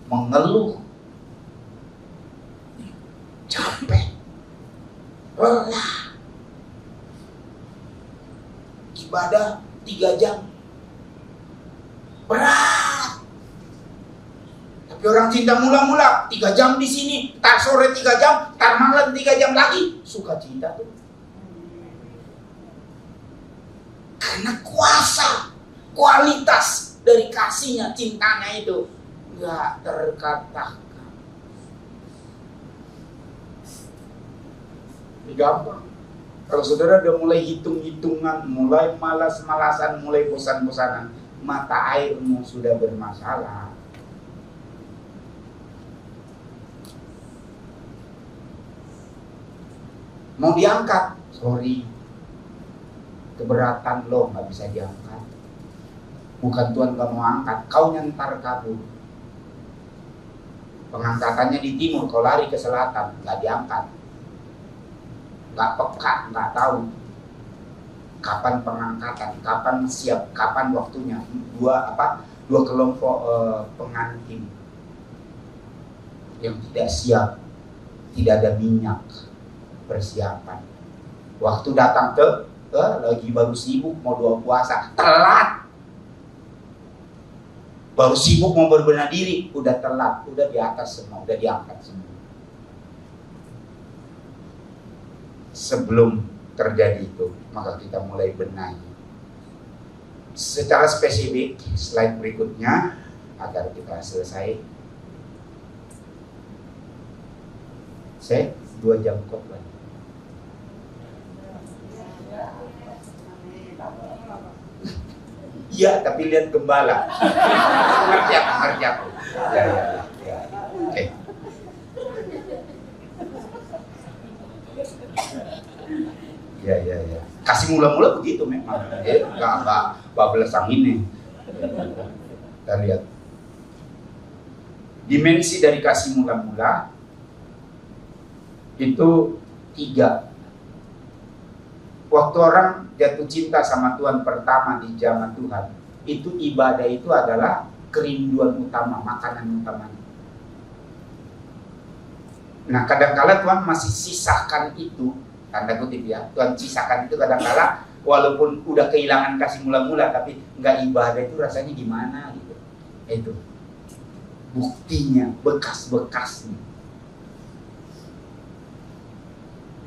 mengeluh, capek, lelah, ibadah 3 jam, berat. Tapi orang cinta mula-mula 3 jam di sini, tar sore 3 jam, tar malam 3 jam lagi, suka cinta tuh. Karena kuasa, kualitas dari kasihnya, cintanya itu nggak terkatakan. Ini gampang. Kalau saudara udah mulai hitung-hitungan, mulai malas-malasan, mulai bosan-bosanan, mata airmu sudah bermasalah. Mau diangkat, sorry, keberatan lo, nggak bisa diangkat. Bukan Tuhan gak mau angkat, kau nyantar kabur. Pengangkatannya di timur, kau lari ke selatan, nggak diangkat. Nggak peka, nggak tahu kapan pengangkatan, kapan siap, kapan waktunya. Dua kelompok pengantin yang tidak siap, tidak ada minyak persiapan. Waktu datang lagi baru sibuk mau doa puasa, telat. Baru sibuk mau berbenah diri, udah telat, udah di atas semua, udah diangkat semua. Sebelum terjadi itu, maka kita mulai benahi. Secara spesifik, slide berikutnya agar kita selesai. Saya 2 jam khotbah. Iya, tapi lihat gembala. Ngerti aku. Ya. Oke. Ya. Kasih mula-mula begitu memang. Enggak bablas angin nih. Kita lihat. Dimensi dari kasih mula-mula itu 3. Waktu orang jatuh cinta sama Tuhan pertama di zaman Tuhan, itu ibadah itu adalah kerinduan utama, makanan utamanya. Nah, kadang-kala Tuhan masih sisakan itu, tanda kutip ya, Tuhan sisakan itu kadang-kala walaupun udah kehilangan kasih mula-mula, tapi nggak ibadah itu rasanya gimana gitu. Itu buktinya, bekas-bekasnya.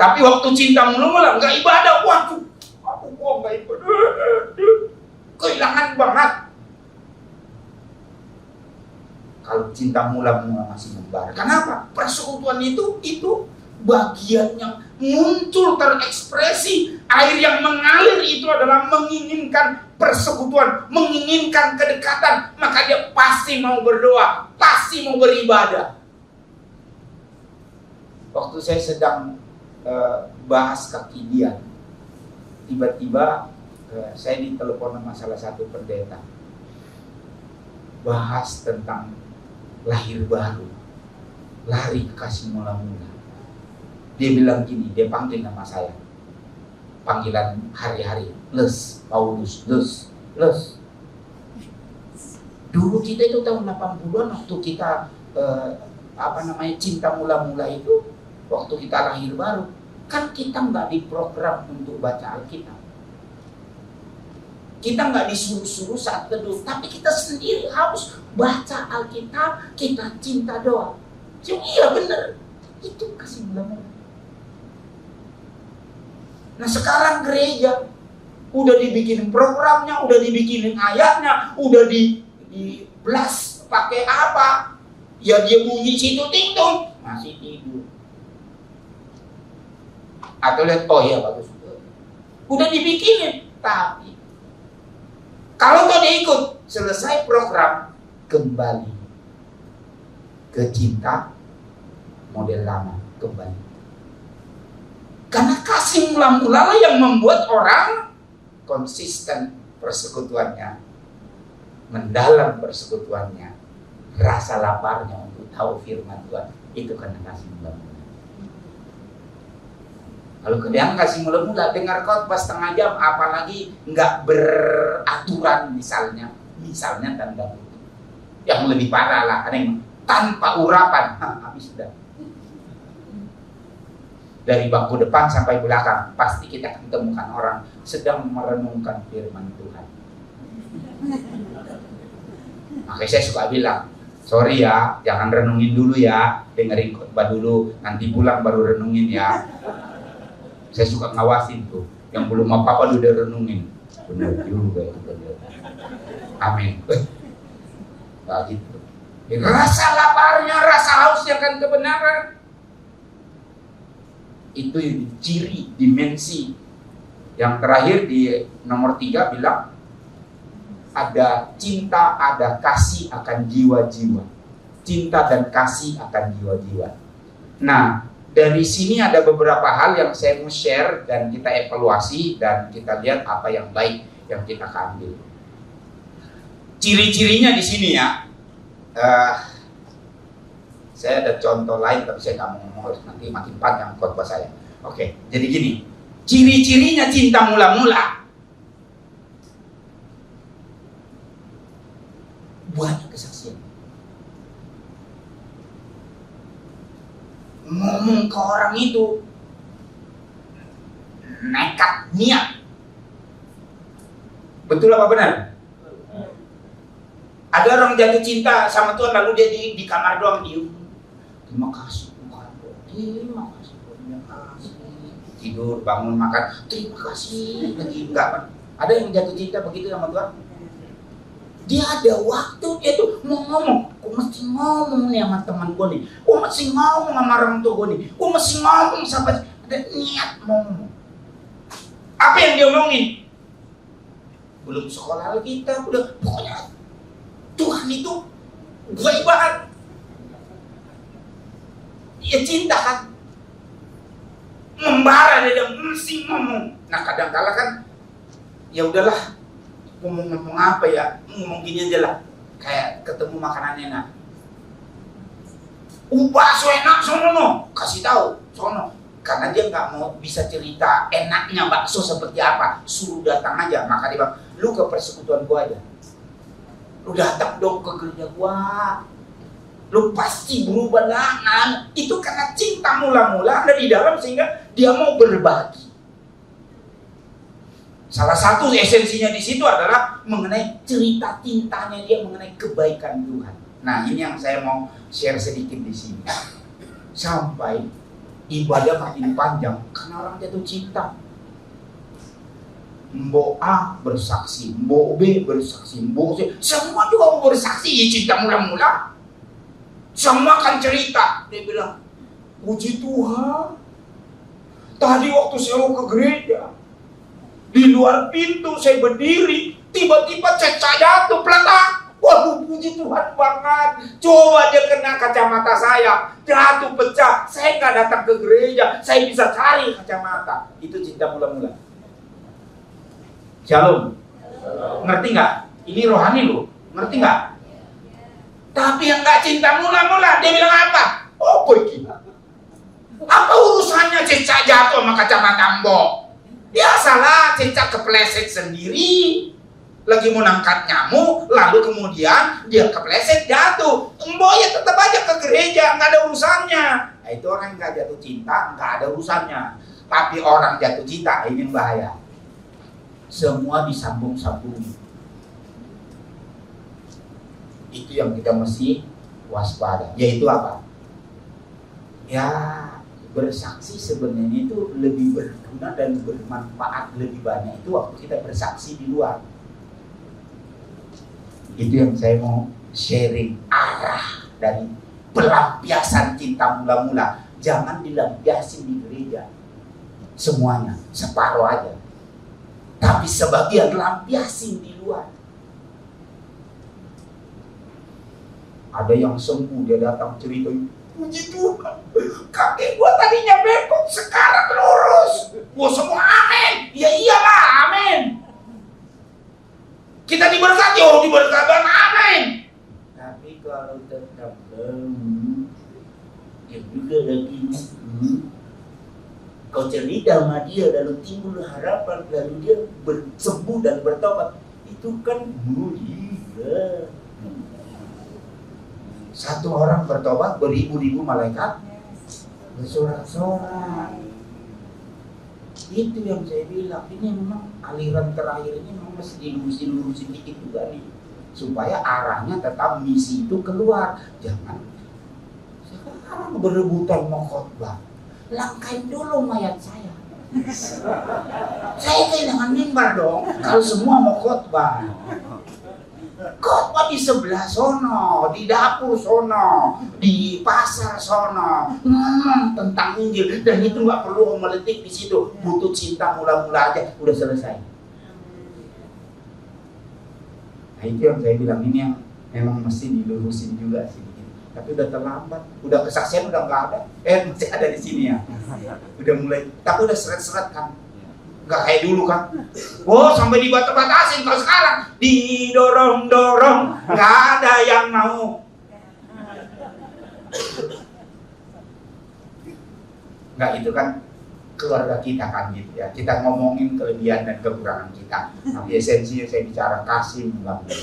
Tapi waktu cinta mula-mula nggak ibadah, waduh, aku kok nggak ibadah, kehilangan banget. Kalau cinta mula-mula masih membara, kenapa? Persekutuan itu bagian yang muncul terekspresi, air yang mengalir itu adalah menginginkan persekutuan, menginginkan kedekatan, maka dia pasti mau berdoa, pasti mau beribadah. Waktu saya sedang bahas kekidian, tiba-tiba saya ditelepon sama salah satu pendeta, bahas tentang lahir baru, lari ke kasih mula-mula. Dia bilang gini, dia panggil nama saya, panggilan hari-hari, Les, Paulus, Les. Dulu kita itu tahun 80-an waktu kita cinta mula-mula itu, waktu kita lahir baru, kan kita nggak diprogram untuk baca Alkitab. Kita nggak disuruh-suruh saat teduh, tapi kita sendiri harus baca Alkitab, kita cinta doa. Iya benar, itu kasih mula-mula. Nah sekarang gereja udah dibikin programnya, udah dibikinin ayatnya, udah di blast pakai apa? Ya dia bunyi situ tingtung, masih tidur. Atau lihat, oh iya bagus. Udah dibikinin, tapi kalau kau dia ikut, selesai program, kembali ke cinta model lama, kembali. Karena kasih mula-mula yang membuat orang konsisten persekutuannya, mendalam persekutuannya, rasa laparnya untuk tahu firman Tuhan, itu karena kasih mula-mula. Kalau kalian kasih mula-mula, dengar khotbah setengah jam, apalagi nggak beraturan misalnya tanda kutip. Yang lebih parah lah, ada yang tanpa urapan, habis sudah. Dari bangku depan sampai belakang, pasti kita akan temukan orang sedang merenungkan firman Tuhan. Makanya saya suka bilang, sorry ya, jangan renungin dulu ya, dengerin khotbah dulu, nanti pulang baru renungin ya. Saya suka ngawasin tuh, yang belum apa-apa udah renungin. Benar juga itu. Amin. Nah, gitu. Rasa laparnya, rasa hausnya kan kebenaran. Itu ciri dimensi. Yang terakhir di nomor 3 bilang, ada cinta, ada kasih akan jiwa-jiwa. Cinta dan kasih akan jiwa-jiwa. Nah, dari sini ada beberapa hal yang saya mau share dan kita evaluasi dan kita lihat apa yang baik yang kita ambil. Ciri-cirinya di sini ya. Saya ada contoh lain tapi saya nggak mau ngomong, nanti makin panjang khotbah saya. Oke, jadi gini. Ciri-cirinya cinta mula-mula. Banyak kesaksian. Ngomong ke orang itu nekat niat. Betul apa benar? Ada orang jatuh cinta sama Tuhan lalu dia di kamar doang diem. Terima kasih Tuhan. Terima kasih Tuhan. Tidur, bangun, makan. Terima kasih. Lagi enggak. Ada yang jatuh cinta begitu sama Tuhan? Dia ada waktu dia tuh mau ngomong. Gue mesti ngomong nih sama teman gue nih. Gue mesti ngomong sama orang tua gue nih. Gue mesti ngomong sampai ada niat mau ngomong. Apa yang dia omongin? Belum sekolah lagi kita udah pokoknya Tuhan itu baik banget. Dia cinta kan. Membara dia mesti ngomong. Nah kadang-kala kan ya udahlah. Ngomong apa ya? Ngomong gini aja lah. Kayak ketemu makanan enak. Bakso enak sono, kasih tahu sono. Karena dia nggak mau bisa cerita enaknya bakso seperti apa, suruh datang aja. Maka dia bilang, lu ke persekutuan gua aja. Lu datang dong ke gereja gua. Lu pasti berubah lah. Itu karena cinta mula-mula ada di dalam sehingga dia mau berbagi. Salah satu esensinya di situ adalah mengenai cerita cintanya dia mengenai kebaikan Tuhan. Nah, ini yang saya mau share sedikit di sini. Sampai ibadah makin panjang karena orang jatuh cinta. Mbok A bersaksi, Mbok B bersaksi, Mbok C, semua juga mau bersaksi ya cinta mula-mula. Semua kan cerita. Dia bilang, puji Tuhan. Tadi waktu saya mau ke gereja, di luar pintu saya berdiri, tiba-tiba cecak jatuh peletak. Waduh, puji Tuhan banget. Coba dia kena kacamata saya, jatuh pecah. Saya nggak datang ke gereja, saya bisa cari kacamata. Itu cinta mula-mula. Shalom. Ngerti nggak? Ini rohani loh. Ngerti nggak? Tapi yang nggak cinta mula-mula, dia bilang apa? Oh, boy, apa urusannya cecak jatuh sama kacamata mbok? Biasalah cecak kepleset sendiri. Lagi mau nangkat nyamuk, lalu kemudian dia kepleset jatuh. Mbok ya tetap aja ke gereja, nggak ada urusannya. Nah, itu orang yang nggak jatuh cinta, nggak ada urusannya. Tapi orang jatuh cinta, ini bahaya. Semua disambung-sambung. Itu yang kita mesti waspada. Yaitu apa? Ya, bersaksi sebenarnya itu lebih berguna dan bermanfaat lebih banyak itu waktu kita bersaksi di luar. Itu yang saya mau sharing, arah dari pelampiasan cinta mula-mula. Jangan dilampiasin di gereja semuanya, separuh aja, tapi sebagian lampiasin di luar. Ada yang sembuh, dia datang cerita, puji Tuhan, kakek gua tadinya bengkok, sekarang lurus. Gua semua amin. Ya iyalah, amin. Kita diberkati, diberkati, amin. Tapi kalau tetap ya juga lagi kau cerita sama dia, lalu timbul harapan, lalu dia sembuh dan bertobat, itu kan mujizat. Satu orang bertobat, beribu-ribu malaikat bersorak-sorak. Itu yang saya bilang, ini memang aliran terakhir ini memang mesti dilurusin dikit juga nih, supaya arahnya tetap misi itu keluar. Jangan sekarang berebutan mau khotbah, langkain dulu mayat saya. Saya kehilangan mimbar dong kalau semua mau khotbah. Khotbah di sebelah sono, di dapur sono, di pasar sono, tentang Injil, dan itu nggak perlu meletik di situ. Butuh cinta mula-mula aja, udah selesai. Nah itu yang saya bilang, ini yang memang mesti dilurusin juga sih. Tapi udah terlambat, udah kesaksian udah nggak ada. Masih ada di sini ya. Udah mulai, tapi udah seret-seret kan. Nggak kayak dulu kan. Sampai dibatas-batasin. Kalau sekarang didorong-dorong, nggak ada yang mau. Nggak, itu kan keluarga kita kan gitu ya. Kita ngomongin kelebihan dan kekurangan kita. Tapi esensinya saya bicara kasih mula-mula.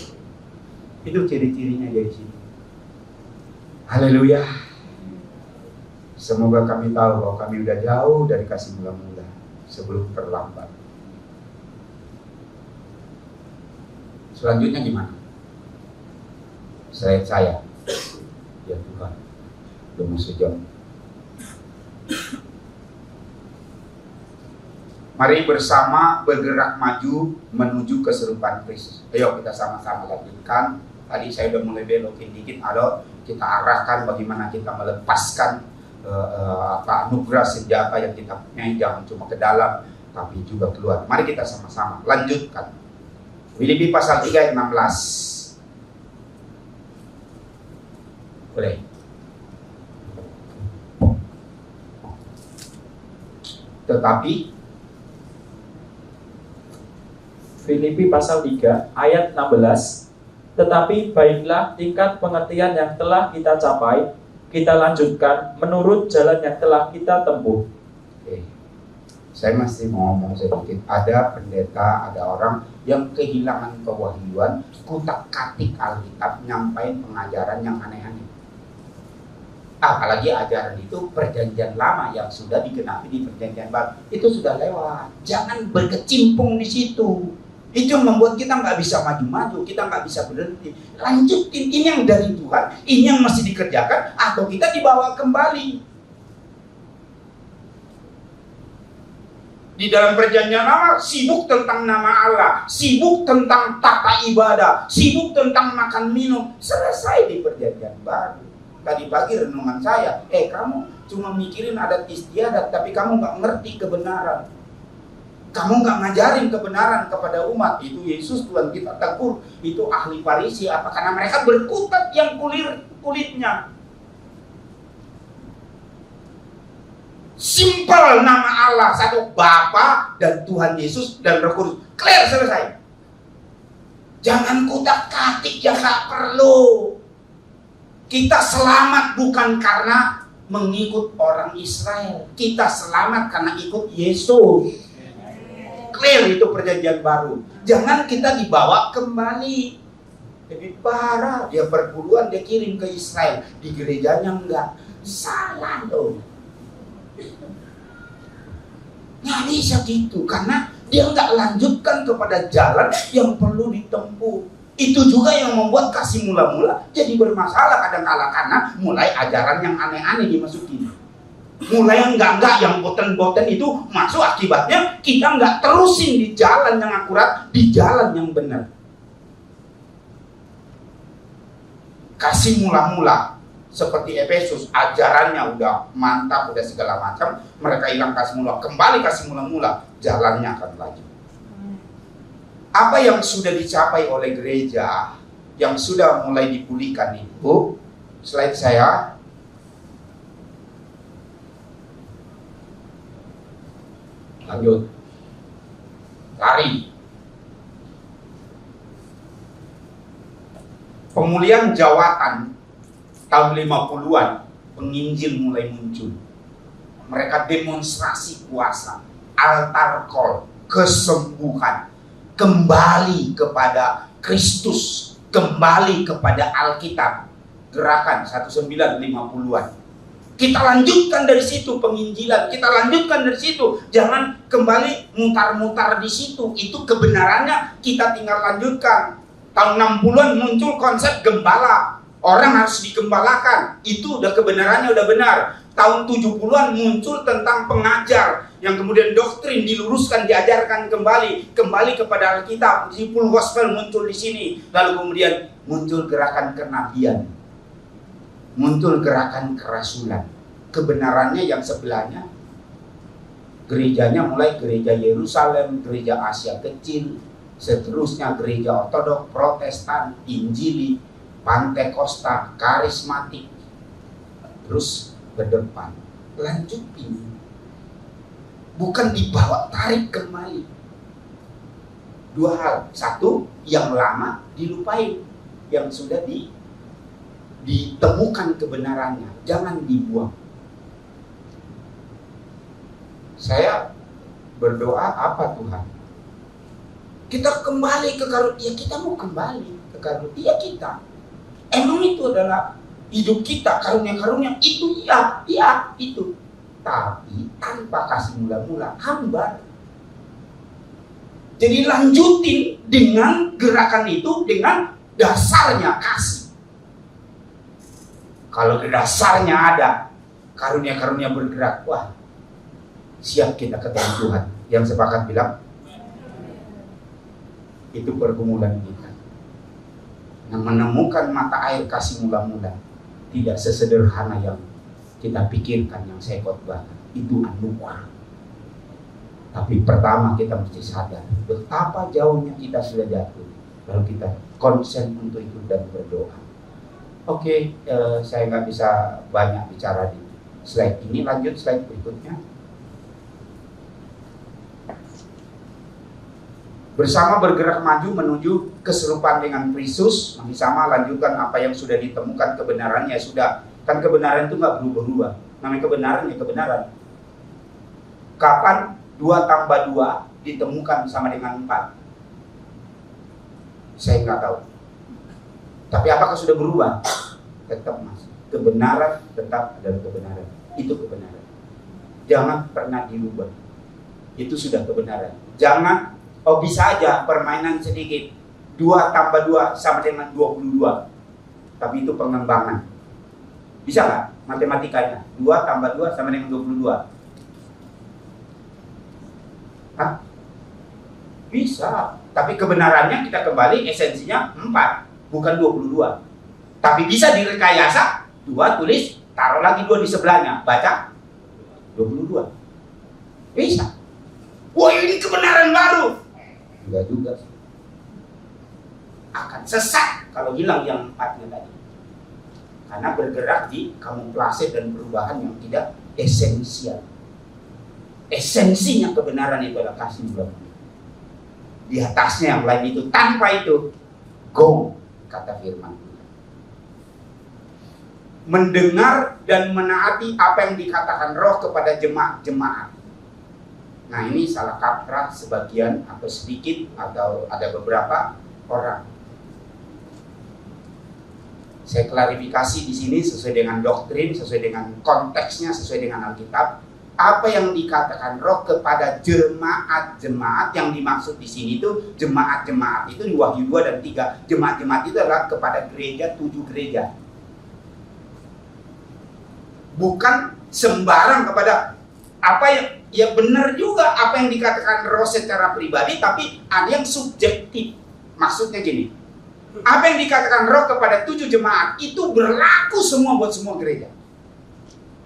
Itu ciri-cirinya dari sini. Haleluya. Semoga kami tahu bahwa kami udah jauh dari kasih mula-mula sebelum terlambat. Selanjutnya gimana? Saya ya Tuhan, udah mau sejam. Mari bersama bergerak maju menuju keserupaan Kristus. Ayo kita sama-sama lanjutkan. Tadi saya udah mulai belokin dikit. Kita arahkan bagaimana kita melepaskan anugerah senjata yang kita punya, jangan cuma ke dalam tapi juga keluar. Mari kita sama-sama lanjutkan. Filipi pasal 3 ayat 16. Boleh. Tetapi Filipi pasal 3 ayat 16. Tetapi baiklah tingkat pengertian yang telah kita capai, kita lanjutkan menurut jalan yang telah kita tempuh. Oke. Saya masih mau ngomong sedikit. Ada pendeta, ada orang yang kehilangan kewahyuan, kutak-katik Alkitab, nyampain pengajaran yang aneh-aneh. Apalagi ajaran itu perjanjian lama yang sudah digenapi di perjanjian baru. Itu sudah lewat. Jangan berkecimpung di situ. Itu yang membuat kita nggak bisa maju-maju, kita nggak bisa berhenti. Lanjutin, ini yang dari Tuhan, ini yang masih dikerjakan, atau kita dibawa kembali. Di dalam perjanjian lama, sibuk tentang nama Allah, sibuk tentang tata ibadah, sibuk tentang makan minum. Selesai di perjanjian baru. Tadi pagi renungan saya, kamu cuma mikirin adat istiadat, tapi kamu nggak ngerti kebenaran. Kamu nggak ngajarin kebenaran kepada umat. Itu Yesus Tuhan kita tegur. Itu ahli Farisi. Apa? Karena mereka berkutat yang kulitnya. Simpel nama Allah. Satu, Bapa dan Tuhan Yesus dan Roh Kudus. Clear, selesai. Jangan kutak-katik yang nggak perlu. Kita selamat bukan karena mengikut orang Israel. Kita selamat karena ikut Yesus. Clear, itu perjanjian baru. Jangan kita dibawa kembali. Lebih parah, dia perpuluhan dia kirim ke Israel, di gerejanya enggak. Salah loh. Nggak bisa gitu, karena dia enggak lanjutkan kepada jalan yang perlu ditempuh. Itu juga yang membuat kasih mula-mula jadi bermasalah kadang-kala, karena mulai ajaran yang aneh-aneh dimasukin. Mulai yang enggak, yang boten-boten itu masuk, akibatnya kita enggak terusin di jalan yang akurat, di jalan yang benar. Kasih mula-mula, seperti Efesus, ajarannya udah mantap, udah segala macam, mereka hilang kasih mula, kembali kasih mula-mula, jalannya akan laju. Apa yang sudah dicapai oleh gereja, yang sudah mulai dipulihkan itu, slide saya. Lanjut. Lari. Pemulihan jawatan tahun 50-an, penginjil mulai muncul. Mereka demonstrasi kuasa, altar call, kesembuhan, kembali kepada Kristus, kembali kepada Alkitab. Gerakan 1950-an. Kita lanjutkan dari situ penginjilan, kita lanjutkan dari situ. Jangan kembali mutar-mutar di situ. Itu kebenarannya kita tinggal lanjutkan. Tahun 60-an muncul konsep gembala. Orang harus digembalakan. Itu udah kebenarannya udah benar. Tahun 70-an muncul tentang pengajar yang kemudian doktrin diluruskan, diajarkan kembali kepada Alkitab. Full gospel muncul di sini. Lalu kemudian muncul gerakan kenabian. Muncul gerakan kerasulan. Kebenarannya yang sebelahnya, gerejanya mulai gereja Yerusalem, gereja Asia Kecil, seterusnya gereja Ortodok, Protestan, Injili, Pantekosta, Karismatik, terus ke depan. Lanjutin, bukan dibawa tarik kembali. Dua hal, satu yang lama dilupain, yang sudah ditemukan kebenarannya, jangan dibuang. Saya berdoa apa Tuhan? Kita kembali ke karunia, kita mau kembali ke karunia kita. Emang itu adalah hidup kita, karunia-karunia itu iya itu. Tapi tanpa kasih mula-mula, hambar. Jadi lanjutin dengan gerakan itu dengan dasarnya kasih. Kalau dasarnya ada, karunia-karunia bergerak, wah, siap kita ketemu Tuhan. Yang sepakat bilang, itu pergumulan kita. Nah, menemukan mata air kasih mula-mula tidak sesederhana yang kita pikirkan, yang saya khotbahkan. Itu anugerah. Tapi pertama kita mesti sadar betapa jauhnya kita sudah jatuh. Lalu kita konsen untuk itu dan berdoa. Oke, saya nggak bisa banyak bicara di slide ini. Lanjut slide berikutnya. Bersama bergerak maju menuju keserupaan dengan Kristus. Masih sama, lanjutkan apa yang sudah ditemukan kebenarannya. Sudah, kan kebenaran itu nggak berubah-ubah. Namanya kebenaran ya kebenaran. Kapan 2 tambah 2 ditemukan sama dengan 4? Saya nggak tahu. Tapi apakah sudah berubah? Tetap masih. Kebenaran tetap adalah kebenaran. Itu kebenaran. Jangan pernah dirubah. Itu sudah kebenaran. Jangan, bisa aja permainan sedikit. 2 tambah 2 sama dengan 22. Tapi itu pengembangan. Bisa nggak matematikanya? 2 tambah 2 sama dengan 22. Hah? Bisa. Tapi kebenarannya kita kembali esensinya 4. Bukan 22. Tapi bisa direkayasa 2 tulis, taruh lagi 2 di sebelahnya, baca 22. Bisa. Wah, ini kebenaran baru. Enggak juga. Akan sesat kalau hilang yang 4-nya tadi. Karena bergerak di kamuflase dan perubahan yang tidak esensial. Esensinya kebenaran itu adalah kasih mula-mula. Di atasnya yang lain itu, tanpa itu go, kata firman. Mendengar dan menaati apa yang dikatakan Roh kepada jemaat-jemaat. Nah, ini salah kaprah sebagian atau sedikit atau ada beberapa orang. Saya klarifikasi di sini sesuai dengan doktrin, sesuai dengan konteksnya, sesuai dengan Alkitab. Apa yang dikatakan Roh kepada jemaat-jemaat, yang dimaksud di sini itu jemaat-jemaat itu di Wahyu 2 dan 3. Jemaat-jemaat itu adalah kepada gereja, 7 gereja. bukan sembarang kepada apa yang ya benar juga apa yang dikatakan roh secara pribadi, tapi ada yang subjektif. Maksudnya gini, apa yang dikatakan roh kepada 7 jemaat itu berlaku semua buat semua gereja.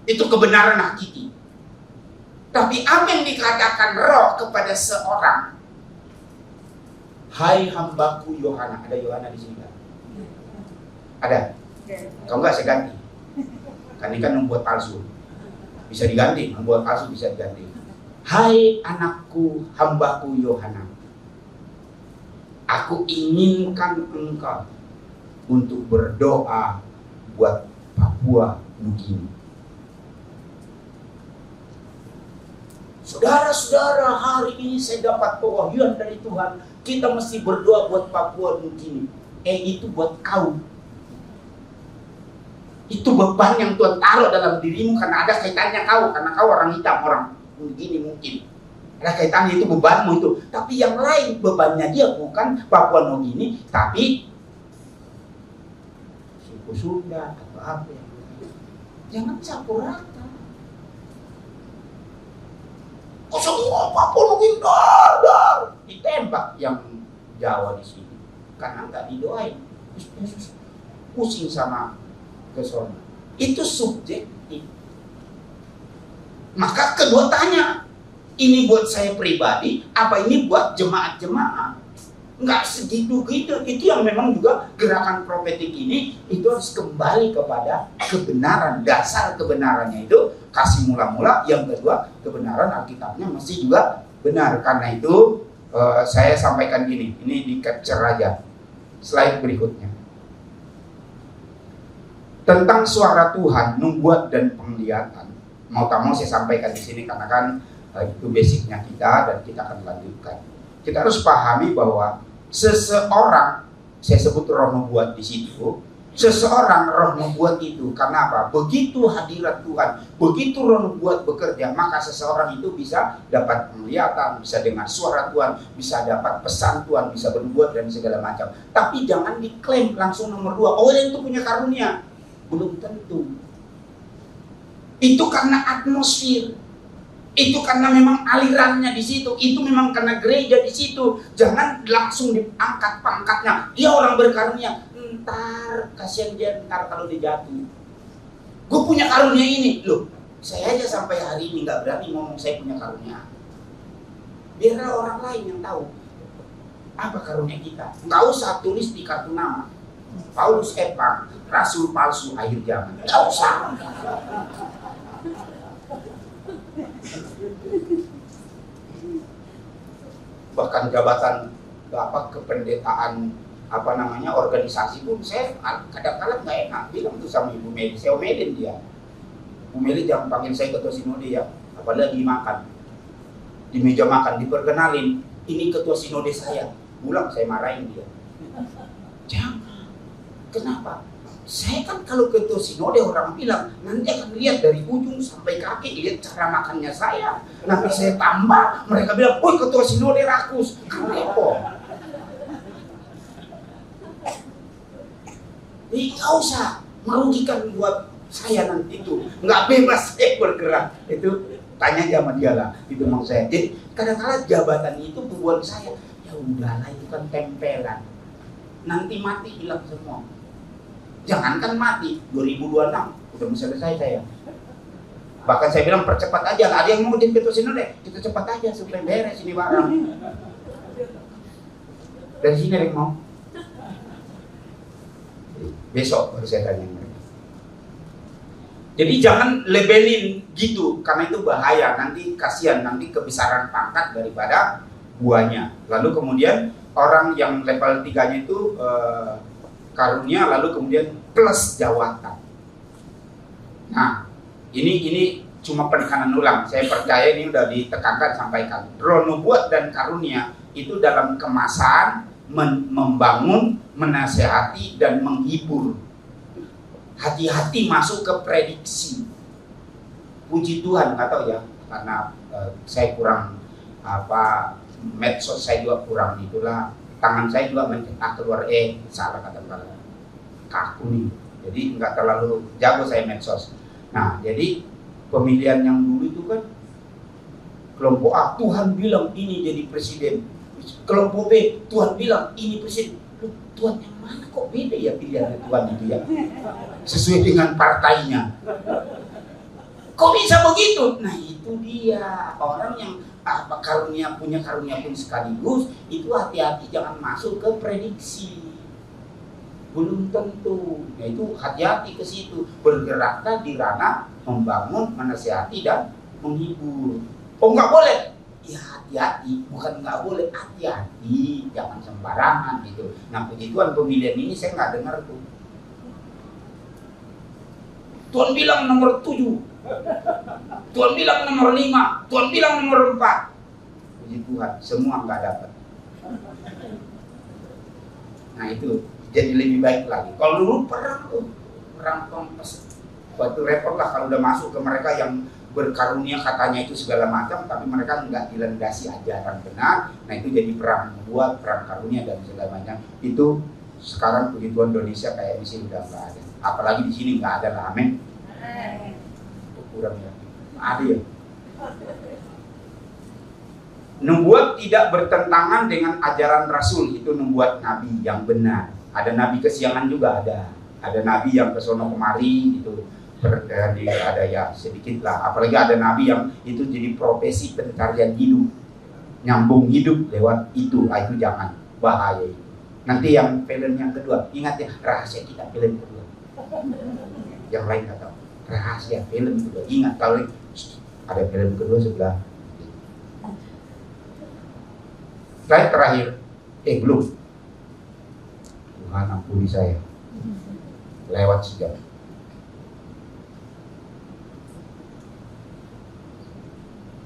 Itu kebenaran hakiki. Tapi apa yang dikatakan roh kepada seorang, hai hambaku Yohana, ada Yohana di sini kan? Ada? Kalau enggak saya ganti. Kan ini kan membuat palsu. Bisa diganti, membuat palsu bisa diganti. Hai anakku, hambaku Yohana, aku inginkan engkau untuk berdoa buat Papua Nugini. Saudara-saudara, hari ini saya dapat pewahyuan dari Tuhan. Kita mesti berdoa buat Papua Nugini. Itu buat kau. Itu beban yang Tuhan taruh dalam dirimu karena ada kaitannya kau. Karena kau orang hitam, orang begini mungkin. Ada kaitannya, itu bebanmu itu. Tapi yang lain bebannya dia bukan Papua Nugini, tapi suku Sunda atau apa yang lain. Jangan campur rata. Kok semua Papua Nugini dar ditembak yang Jawa di sini karena nggak didoain, pusing sama kesana. Itu subjektif. Maka kedua tanya, ini buat saya pribadi, apa ini buat jemaat-jemaat? Nggak segitu-gitu. Itu yang memang juga gerakan profetik ini, itu harus kembali kepada kebenaran. Dasar kebenarannya itu kasih mula-mula. Yang kedua, kebenaran Alkitabnya mesti juga benar. Karena itu saya sampaikan gini, ini di capture aja slide berikutnya. Tentang suara Tuhan, nubuat dan penglihatan. Mau tak mau saya sampaikan di sini karena kan itu basicnya kita dan kita akan lanjutkan. Kita harus pahami bahwa seseorang, saya sebut roh nubuat di situ, seseorang roh nubuat itu karena apa? Begitu hadirat Tuhan, begitu roh nubuat bekerja, maka seseorang itu bisa dapat penglihatan, bisa dengar suara Tuhan, bisa dapat pesan Tuhan, bisa bernubuat dan segala macam. Tapi jangan diklaim langsung nomor 2. Oh, itu punya karunia. Belum tentu. Itu karena atmosfer. Itu karena memang alirannya di situ. Itu memang karena gereja di situ. Jangan langsung diangkat pangkatnya. Dia orang berkarunia. Ntar kasihan dia ntar kalau dia jatuh. Gue punya karunia ini. Loh, saya aja sampai hari ini nggak berani ngomong saya punya karunia. Biar orang lain yang tahu apa karunia kita. Nggak usah tulis di kartu nama. Paulus Epang, rasul palsu akhir zaman. Nggak usah. Bahkan jabatan kependetaan organisasi pun saya kadang-kadang nggak enak bilang tuh sama Ibu Meli. Saya omelin dia. Bu Meli jangan panggil saya ketua sinode ya, apalagi makan di meja makan diperkenalin, ini ketua sinode saya. Pulang saya marahin dia. Jangan. Kenapa? Saya kan kalau ketua sinode orang bilang nanti akan lihat dari ujung sampai kaki, lihat cara makannya saya. Nanti saya tambah, mereka bilang, "Woi ketua sinode rakus." Kan repot. Nggak usah merugikan buat saya nanti itu. Nggak bebas saya bergerak. Itu tanya aja sama dia lah. Itu maksud saya. Jadi kadang-kadang jabatan itu buat saya. Ya udahlah, itu kan tempelan. Nanti mati hilang semua. Jangankan mati, 2026 udah mau selesai saya. Bahkan saya bilang percepat aja, ada yang mau jadi ketua sinode, kita cepat aja supaya beres ini barang. Dari sini ada yang mau? Besok baru saya tanya mereka. Jadi jangan labelin gitu, karena itu bahaya. Nanti kasihan, nanti kebesaran pangkat daripada buahnya. Lalu kemudian orang yang level 3-nya itu karunia, lalu kemudian plus jawatan. Nah, ini cuma penekanan ulang. Saya percaya ini udah ditekankan sampaikan. Roh nubuat dan karunia itu dalam kemasan membangun, menasehati dan menghibur. Hati-hati masuk ke prediksi. Puji Tuhan, nggak tahu ya, karena saya kurang medsos saya juga kurang itulah. Tangan saya juga mencetak keluar salah kata-kata kaku nih, jadi nggak terlalu jago saya medsos. Nah, jadi pemilihan yang dulu itu kan kelompok A, Tuhan bilang ini jadi presiden. Kelompok B, Tuhan bilang ini presiden. Loh, Tuhan yang mana kok beda ya pilihan Tuhan itu ya? Sesuai dengan partainya. Kok bisa begitu? Nah itu dia, orang yang punya karunia pun sekaligus, itu hati-hati jangan masuk ke prediksi. Belum tentu. Nah itu hati-hati ke situ. Bergeraklah di ranah membangun, menasihati dan menghibur. Oh nggak boleh? Ya hati-hati, bukan nggak boleh, hati-hati, jangan sembarangan gitu. Nah puji Tuhan pemilihan ini saya nggak dengar tuh. Tuhan bilang nomor 7, Tuhan bilang nomor 5, Tuhan bilang nomor 4. Puji Tuhan, semua nggak dapat. Nah itu jadi lebih baik lagi. Kalau dulu perang kompas, waktu repot lah kalau udah masuk ke mereka yang berkarunia katanya itu segala macam, tapi mereka nggak dilandasi ajaran benar. Nah itu jadi perang buat perang karunia dan segala macam. Itu sekarang puji Tuhan Indonesia kayak di sini udah nggak ada. Apalagi di sini nggak ada lah, amin. Kurang ya, ada ya. Nubuat tidak bertentangan dengan ajaran Rasul, itu nubuat Nabi yang benar. Ada Nabi kesiangan juga ada Nabi yang kesono kemari gitu. Ada ya sedikit lah, apalagi ada nabi yang itu jadi profesi pencarian hidup, nyambung hidup lewat itu, itu jangan, bahaya itu. Nanti yang film yang kedua, ingat ya rahasia kita film kedua, yang lain nggak tahu rahasia film kedua, ingat kalau ada film kedua sebelah. Slide terakhir, belum, Tuhan ampuni saya, lewat sejam.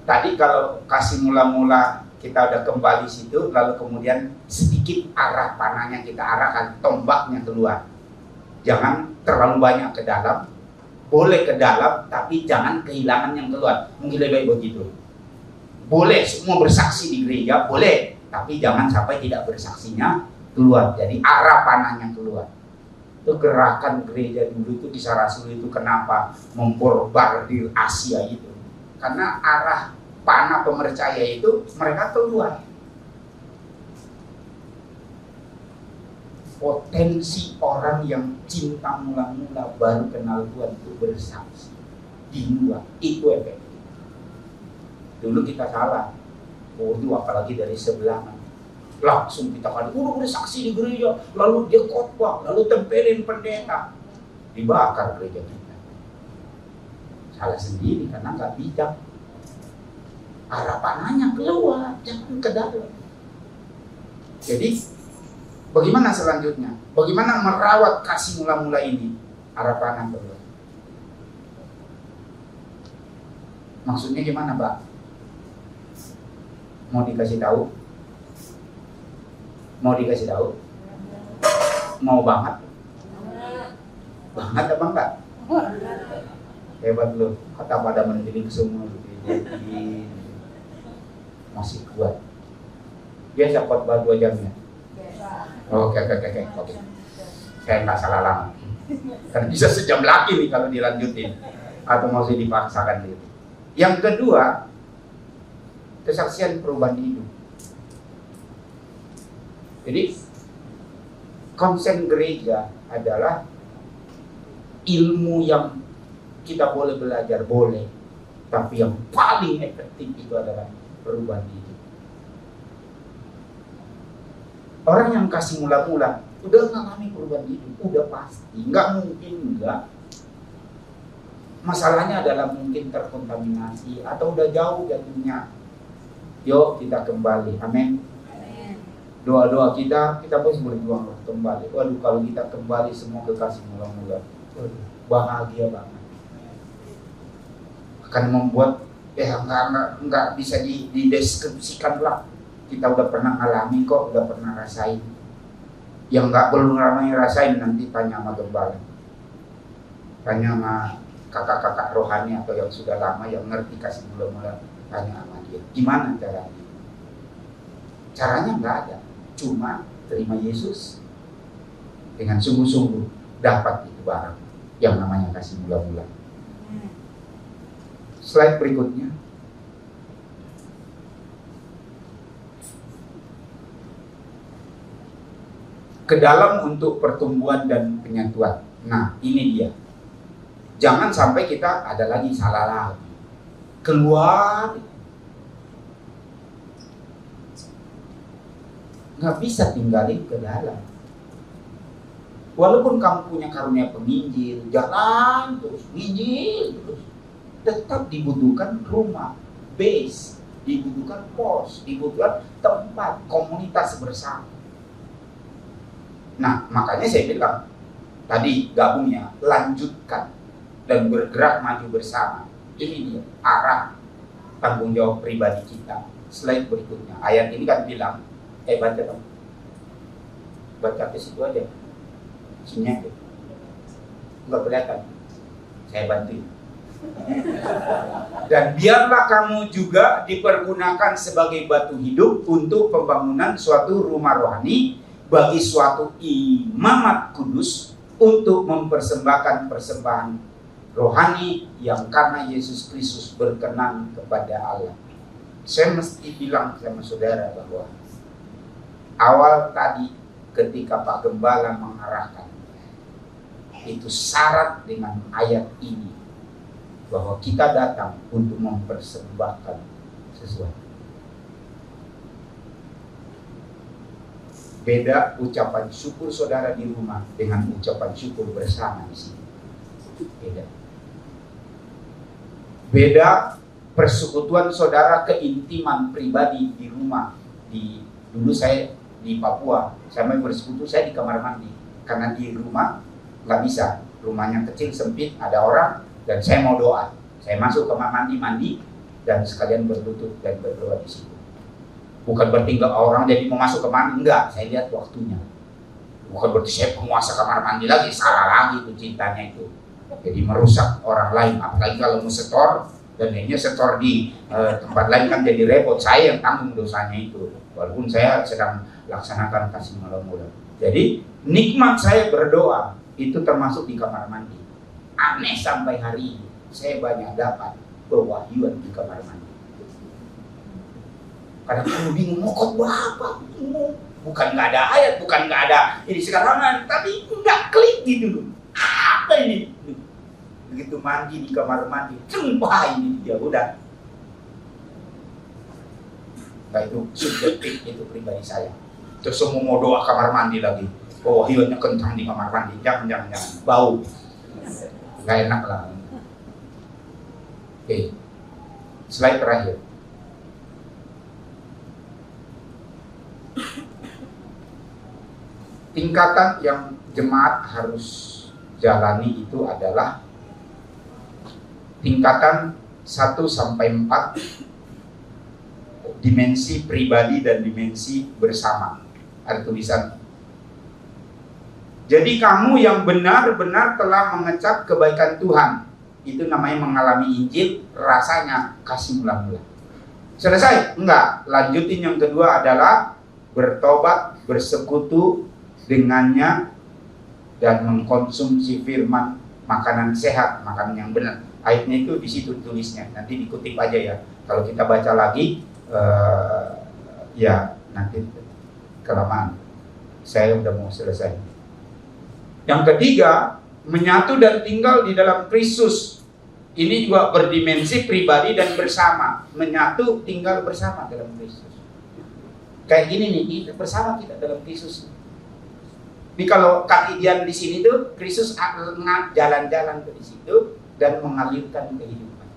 Tadi kalau kasih mula-mula kita udah kembali situ, lalu kemudian sedikit arah panahnya kita arahkan, tombaknya keluar. Jangan terlalu banyak ke dalam, boleh ke dalam, tapi jangan kehilangan yang keluar. Mungkin lebih baik begitu. Boleh semua bersaksi di gereja, boleh, tapi jangan sampai tidak bersaksinya keluar. Jadi arah panahnya keluar. Itu gerakan gereja dulu itu kisah Rasul itu kenapa memborbardir Asia itu. Karena arah panah pemercaya itu mereka keluar. Potensi orang yang cinta mula-mula baru kenal Tuhan itu bersaksi di luar, itu efektif. Dulu kita salah, itu apalagi dari sebelah langsung kita kali, udah saksi di gereja, lalu dia khotbah, lalu tempelin pendeta, dibakar gereja kita. Salah sendiri karena nggak bijak. Arah panahnya keluar, jangan ke dalam. Jadi bagaimana selanjutnya? Bagaimana merawat kasih mula-mula ini? Arah panah keluar. Maksudnya gimana, Pak? Mau dikasih tahu? Mau dikasih tahu? Mau banget? Banget apa enggak? Hebat loh, kata pada mendidik semua jadi masih kuat. Biasa khotbah 2 jam ya? Oke. Saya nggak salah lama. Kan bisa sejam lagi nih kalau dilanjutin atau masih dipaksakan gitu. Yang kedua, kesaksian perubahan hidup. Jadi konsen gereja adalah ilmu yang kita boleh belajar, boleh, tapi yang paling efektif itu adalah perubahan hidup. Orang yang kasih mula-mula udah mengalami perubahan hidup, udah pasti, nggak mungkin enggak. Masalahnya adalah mungkin terkontaminasi atau udah jauh jatuhnya. Yuk kita kembali, amin. Doa-doa kita pun berjuang kembali. Waduh, kalau kita kembali semua ke kasih mula-mula, bahagia banget. Akan membuat nggak bisa dideskripsikan lah. Kita udah pernah alami kok, udah pernah rasain. Yang nggak belum ramai rasain nanti tanya sama gembala, tanya sama kakak-kakak rohani atau yang sudah lama yang ngerti kasih mula-mula, tanya sama dia gimana caranya. Caranya nggak ada, cuma terima Yesus dengan sungguh-sungguh, dapat itu barang yang namanya kasih mula-mula. Slide berikutnya. Ke dalam untuk pertumbuhan dan penyatuan. Nah, ini dia. Jangan sampai kita ada lagi salah lagi. Keluar. Nggak bisa tinggalin ke dalam. Walaupun kamu punya karunia penginjil, jalan terus, injil terus, tetap dibutuhkan rumah, base, dibutuhkan pos, dibutuhkan tempat, komunitas bersama. Nah, makanya saya bilang tadi gabungnya, lanjutkan dan bergerak maju bersama. Ini dia arah tanggung jawab pribadi kita. Slide berikutnya. Ayat ini kan bilang, baca dong. Baca ke situ aja. Sini aja. Enggak kelihatan. Saya bantu. Dan biarlah kamu juga dipergunakan sebagai batu hidup untuk pembangunan suatu rumah rohani bagi suatu imamat kudus untuk mempersembahkan persembahan rohani yang karena Yesus Kristus berkenan kepada Allah. Saya mesti bilang sama saudara bahwa awal tadi ketika Pak Gembala mengarahkan itu syarat dengan ayat ini bahwa kita datang untuk mempersembahkan sesuatu. Beda ucapan syukur saudara di rumah dengan ucapan syukur bersama di sini. Beda persekutuan saudara, keintiman pribadi di rumah. Dulu saya di Papua, saya mau bersekutu saya di kamar mandi karena di rumah nggak bisa, rumahnya kecil sempit, ada orang dan saya mau doa. Saya masuk kamar mandi dan sekalian berlutut dan berdoa di situ. Bukan berarti enggak orang jadi mau masuk ke mandi, enggak, saya lihat waktunya. Bukan berarti saya penguasa kamar mandi lagi, salah lagi itu cintanya itu. Jadi merusak orang lain, apalagi kalau mau setor dan ini setor di tempat lain kan jadi repot, saya yang tanggung dosanya itu. Walaupun saya sedang laksanakan kasih mula-mula. Jadi nikmat saya berdoa itu termasuk di kamar mandi. Aneh sampai hari ini saya banyak dapat pewahyuan di kamar mandi. Karena kamu bingung mau khotbah apa, bukan nggak ada ayat, bukan nggak ada ini sekarang, tapi nggak klik gitu loh. Apa ini? Begitu mandi di kamar mandi, wah ini dia udah. Nah itu subjektif, itu pribadi saya. Terus semua mau doa kamar mandi lagi, oh hionya kencang di kamar mandi, jangan, bau, nggak enak lah. Oke, slide terakhir. Tingkatan yang jemaat harus jalani itu adalah tingkatan 1-4 dimensi pribadi dan dimensi bersama. Ada tulisan. Jadi kamu yang benar-benar telah mengecap kebaikan Tuhan, itu namanya mengalami Injil, rasanya kasih mula-mula. Selesai? Enggak. Lanjutin yang kedua adalah bertobat, bersekutu dengannya dan mengkonsumsi firman, makanan sehat, makanan yang benar. Ayatnya itu di situ tulisnya. Nanti dikutip aja ya. Kalau kita baca lagi, ya nanti kelamaan. Saya udah mau selesai. Yang ketiga, menyatu dan tinggal di dalam Kristus. Ini juga berdimensi pribadi dan bersama. Menyatu, tinggal bersama dalam Kristus. Kayak gini nih, kita bersama kita dalam Kristus. Jadi kalau Kak di sini tuh Kristus jalan-jalan ke situ dan mengalirkan kehidupan.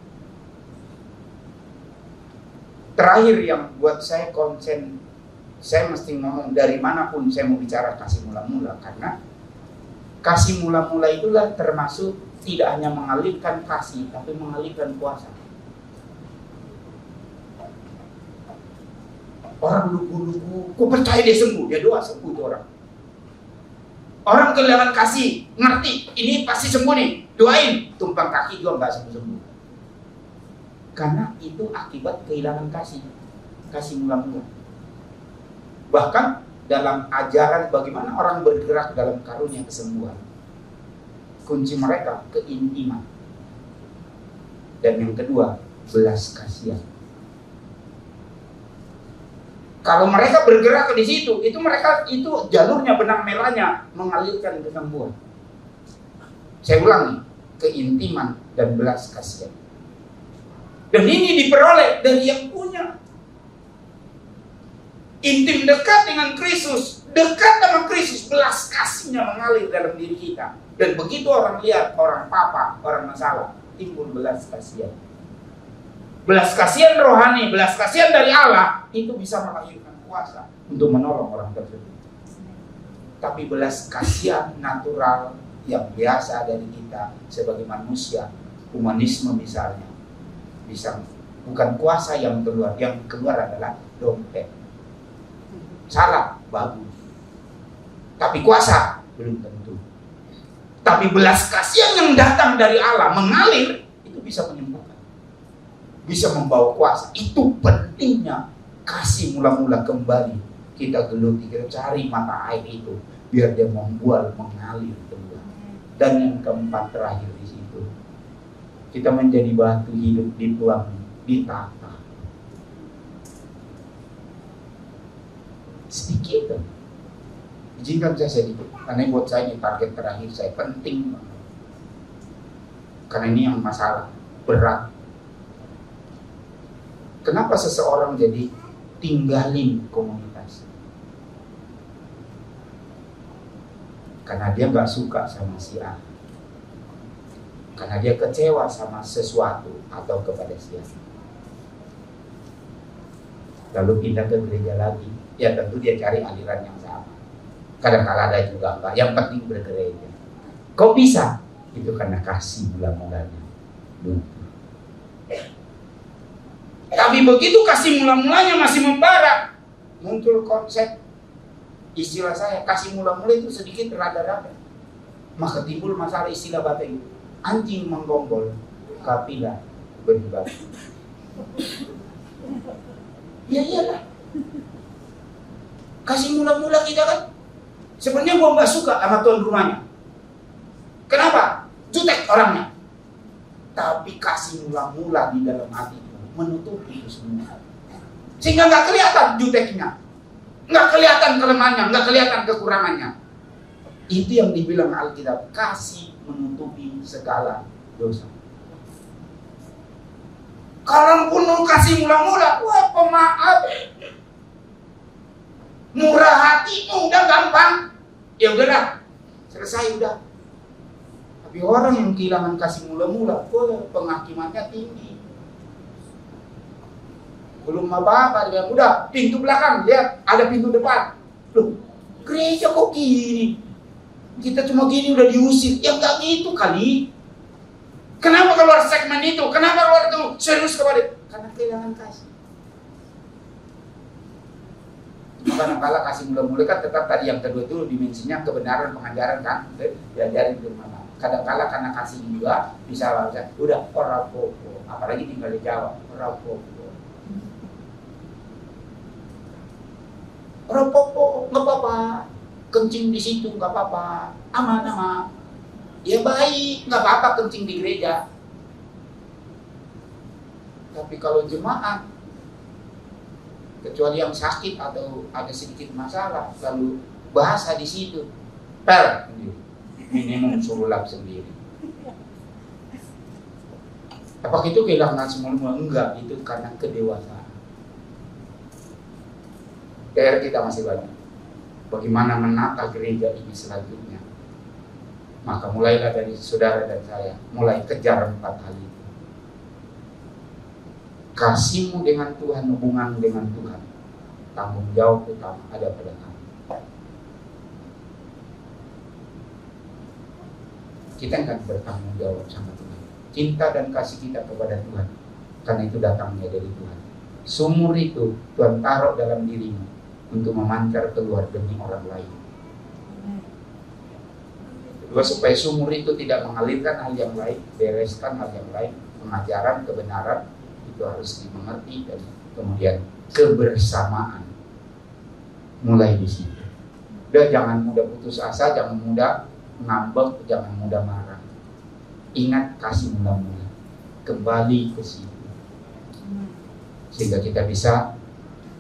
Terakhir yang buat saya konsen, saya mesti ngomong dari manapun saya mau bicara kasih mula-mula, karena kasih mula-mula itulah termasuk tidak hanya mengalirkan kasih, tapi mengalirkan kuasa. Orang lugu-lugu, kok percaya dia sembuh, dia doa sembuh tuh orang. Orang kehilangan kasih, ngerti, ini pasti sembuh nih, doain, tumpang kaki juga nggak sembuh-sembuh. Karena itu akibat kehilangan kasih mula-mula. Bahkan dalam ajaran bagaimana orang bergerak dalam karunia kesembuhan, kunci mereka keintiman. Dan yang kedua, belas kasihan. Kalau mereka bergerak di situ, itu jalurnya benang merahnya mengalirkan kesembuhan. Saya ulangi, keintiman dan belas kasihan. Dan ini diperoleh dari yang punya. Intim dekat dengan Kristus, dekat sama Kristus, belas kasihnya mengalir dalam diri kita. Dan begitu orang lihat, orang papa, orang masalah, timbul belas kasihan. Belas kasihan rohani, belas kasihan dari Allah, itu bisa melahirkan kuasa untuk menolong orang tersebut. Tapi belas kasihan natural yang biasa dari kita sebagai manusia, humanisme misalnya, bisa bukan kuasa yang keluar adalah dompet. Salah, bagus. Tapi kuasa belum tentu. Tapi belas kasihan yang datang dari Allah mengalir, itu bisa menyembuhkan, bisa membawa kuasa. Itu pentingnya kasih mula-mula kembali. Kita geluti, kita cari mata air itu biar dia membual, mengalir keluar. Dan yang keempat terakhir di situ, kita menjadi batu hidup dituang, ditata. Sedikit. Izinkan saya sedikit, karena buat saya ini target terakhir saya penting banget. Karena ini yang masalah berat. Kenapa seseorang jadi tinggalin komunitas? Karena dia gak suka sama si A. Karena dia kecewa sama sesuatu atau kepada si A. Lalu pindah ke gereja lagi. Ya tentu dia cari aliran yang sama. Kadang-kadang ada juga enggak. Yang penting bergereja. Kok bisa? Itu karena kasih mula-mulanya. Tapi begitu kasih mula-mulanya masih membara, muncul konsep istilah saya, kasih mula-mula itu sedikit rada-rada. Maka timbul masalah istilah batin. Anjing menggonggol, kapilah beribadah. Ya iyalah. Kasih mula-mula kita kan. Sebenarnya gua nggak suka sama tuan rumahnya. Kenapa? Jutek orangnya. Tapi kasih mula-mula di dalam hati itu menutupi itu semua. Sehingga nggak kelihatan juteknya, nggak kelihatan kelemahannya, nggak kelihatan kekurangannya. Itu yang dibilang Alkitab, kasih menutupi segala dosa. Kalau pun kasih mula-mula, wah pemaaf, murah hati, udah gampang. Ya udahlah, selesai udah. Tapi orang yang kehilangan kasih mula-mula, penghakimannya tinggi. Belum apa-apa, dia bilang, udah pintu belakang, lihat ada pintu depan. Loh, gereja kok gini? Kita cuma gini udah diusir. Ya enggak gitu kali. Kenapa keluar segmen itu? Kenapa keluar itu? Serius kepada? Karena kehilangan kasih. Kadang-kadang kasih mula-mula kan tetap tadi yang kedua itu dimensinya kebenaran pengajaran kan, diajarin ke mana. Kadang-kadang karena kasih juga bisa baca, udah orang popo, apalagi tinggal di Jawa, orang popo. Orang popo nggak apa-apa, kencing di situ nggak apa-apa, aman. Ya baik, nggak apa-apa kencing di gereja. Tapi kalau jemaah, kecuali yang sakit atau ada sedikit masalah, lalu bahasa di situ, minimum suruh lap sendiri. Apakah itu kehilangan semua? Enggak, itu karena kedewasaan. PR kita masih banyak. Bagaimana menata gereja ini selanjutnya? Maka mulailah dari saudara dan saya, mulai kejar 4 hal itu. Kasihmu dengan Tuhan, hubungan dengan Tuhan, tanggung jawab utama ada pada kamu. Kita akan bertanggung jawab sama Tuhan. Cinta dan kasih kita kepada Tuhan, karena itu datangnya dari Tuhan. Sumur itu Tuhan taruh dalam dirimu untuk memancar keluar demi orang lain. Kedua, supaya sumur itu tidak mengalirkan hal yang lain, bereskan hal yang lain, pengajaran, kebenaran, itu harus dimengerti. Dan kemudian kebersamaan mulai di situ. Udah, jangan mudah putus asa, jangan mudah ngambek, jangan mudah marah. Ingat kasih mula-mula. kembali ke situ sehingga kita bisa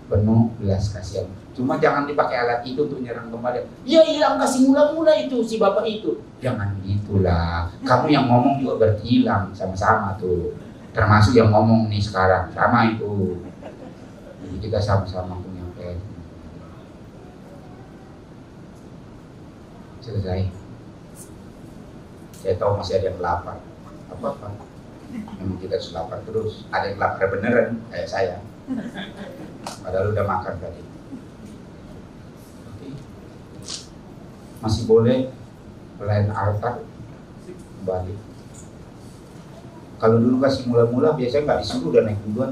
penuh belas kasihan. Cuma jangan dipakai alat itu untuk nyerang kembali. Ya hilang kasih mula-mula itu si bapak itu. Jangan gitulah. Kamu yang ngomong juga berarti hilang sama-sama tuh. Termasuk yang ngomong nih sekarang sama itu. Jadi kita sama-sama punya PS. Selesai. Saya tahu masih ada yang lapar. Apa-apa. Memang kita harus lapar terus. Ada yang lapar beneran kayak saya. Padahal udah makan tadi. Oke. Masih boleh pelayan altar kembali. Kalau dulu kasih mula-mula biasanya nggak disuruh, udah naik duluan.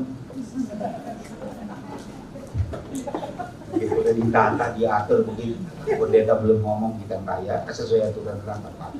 Begitu udah ditata, diatur begitu. Pendeta belum ngomong kita kaya sesuai aturan rapat.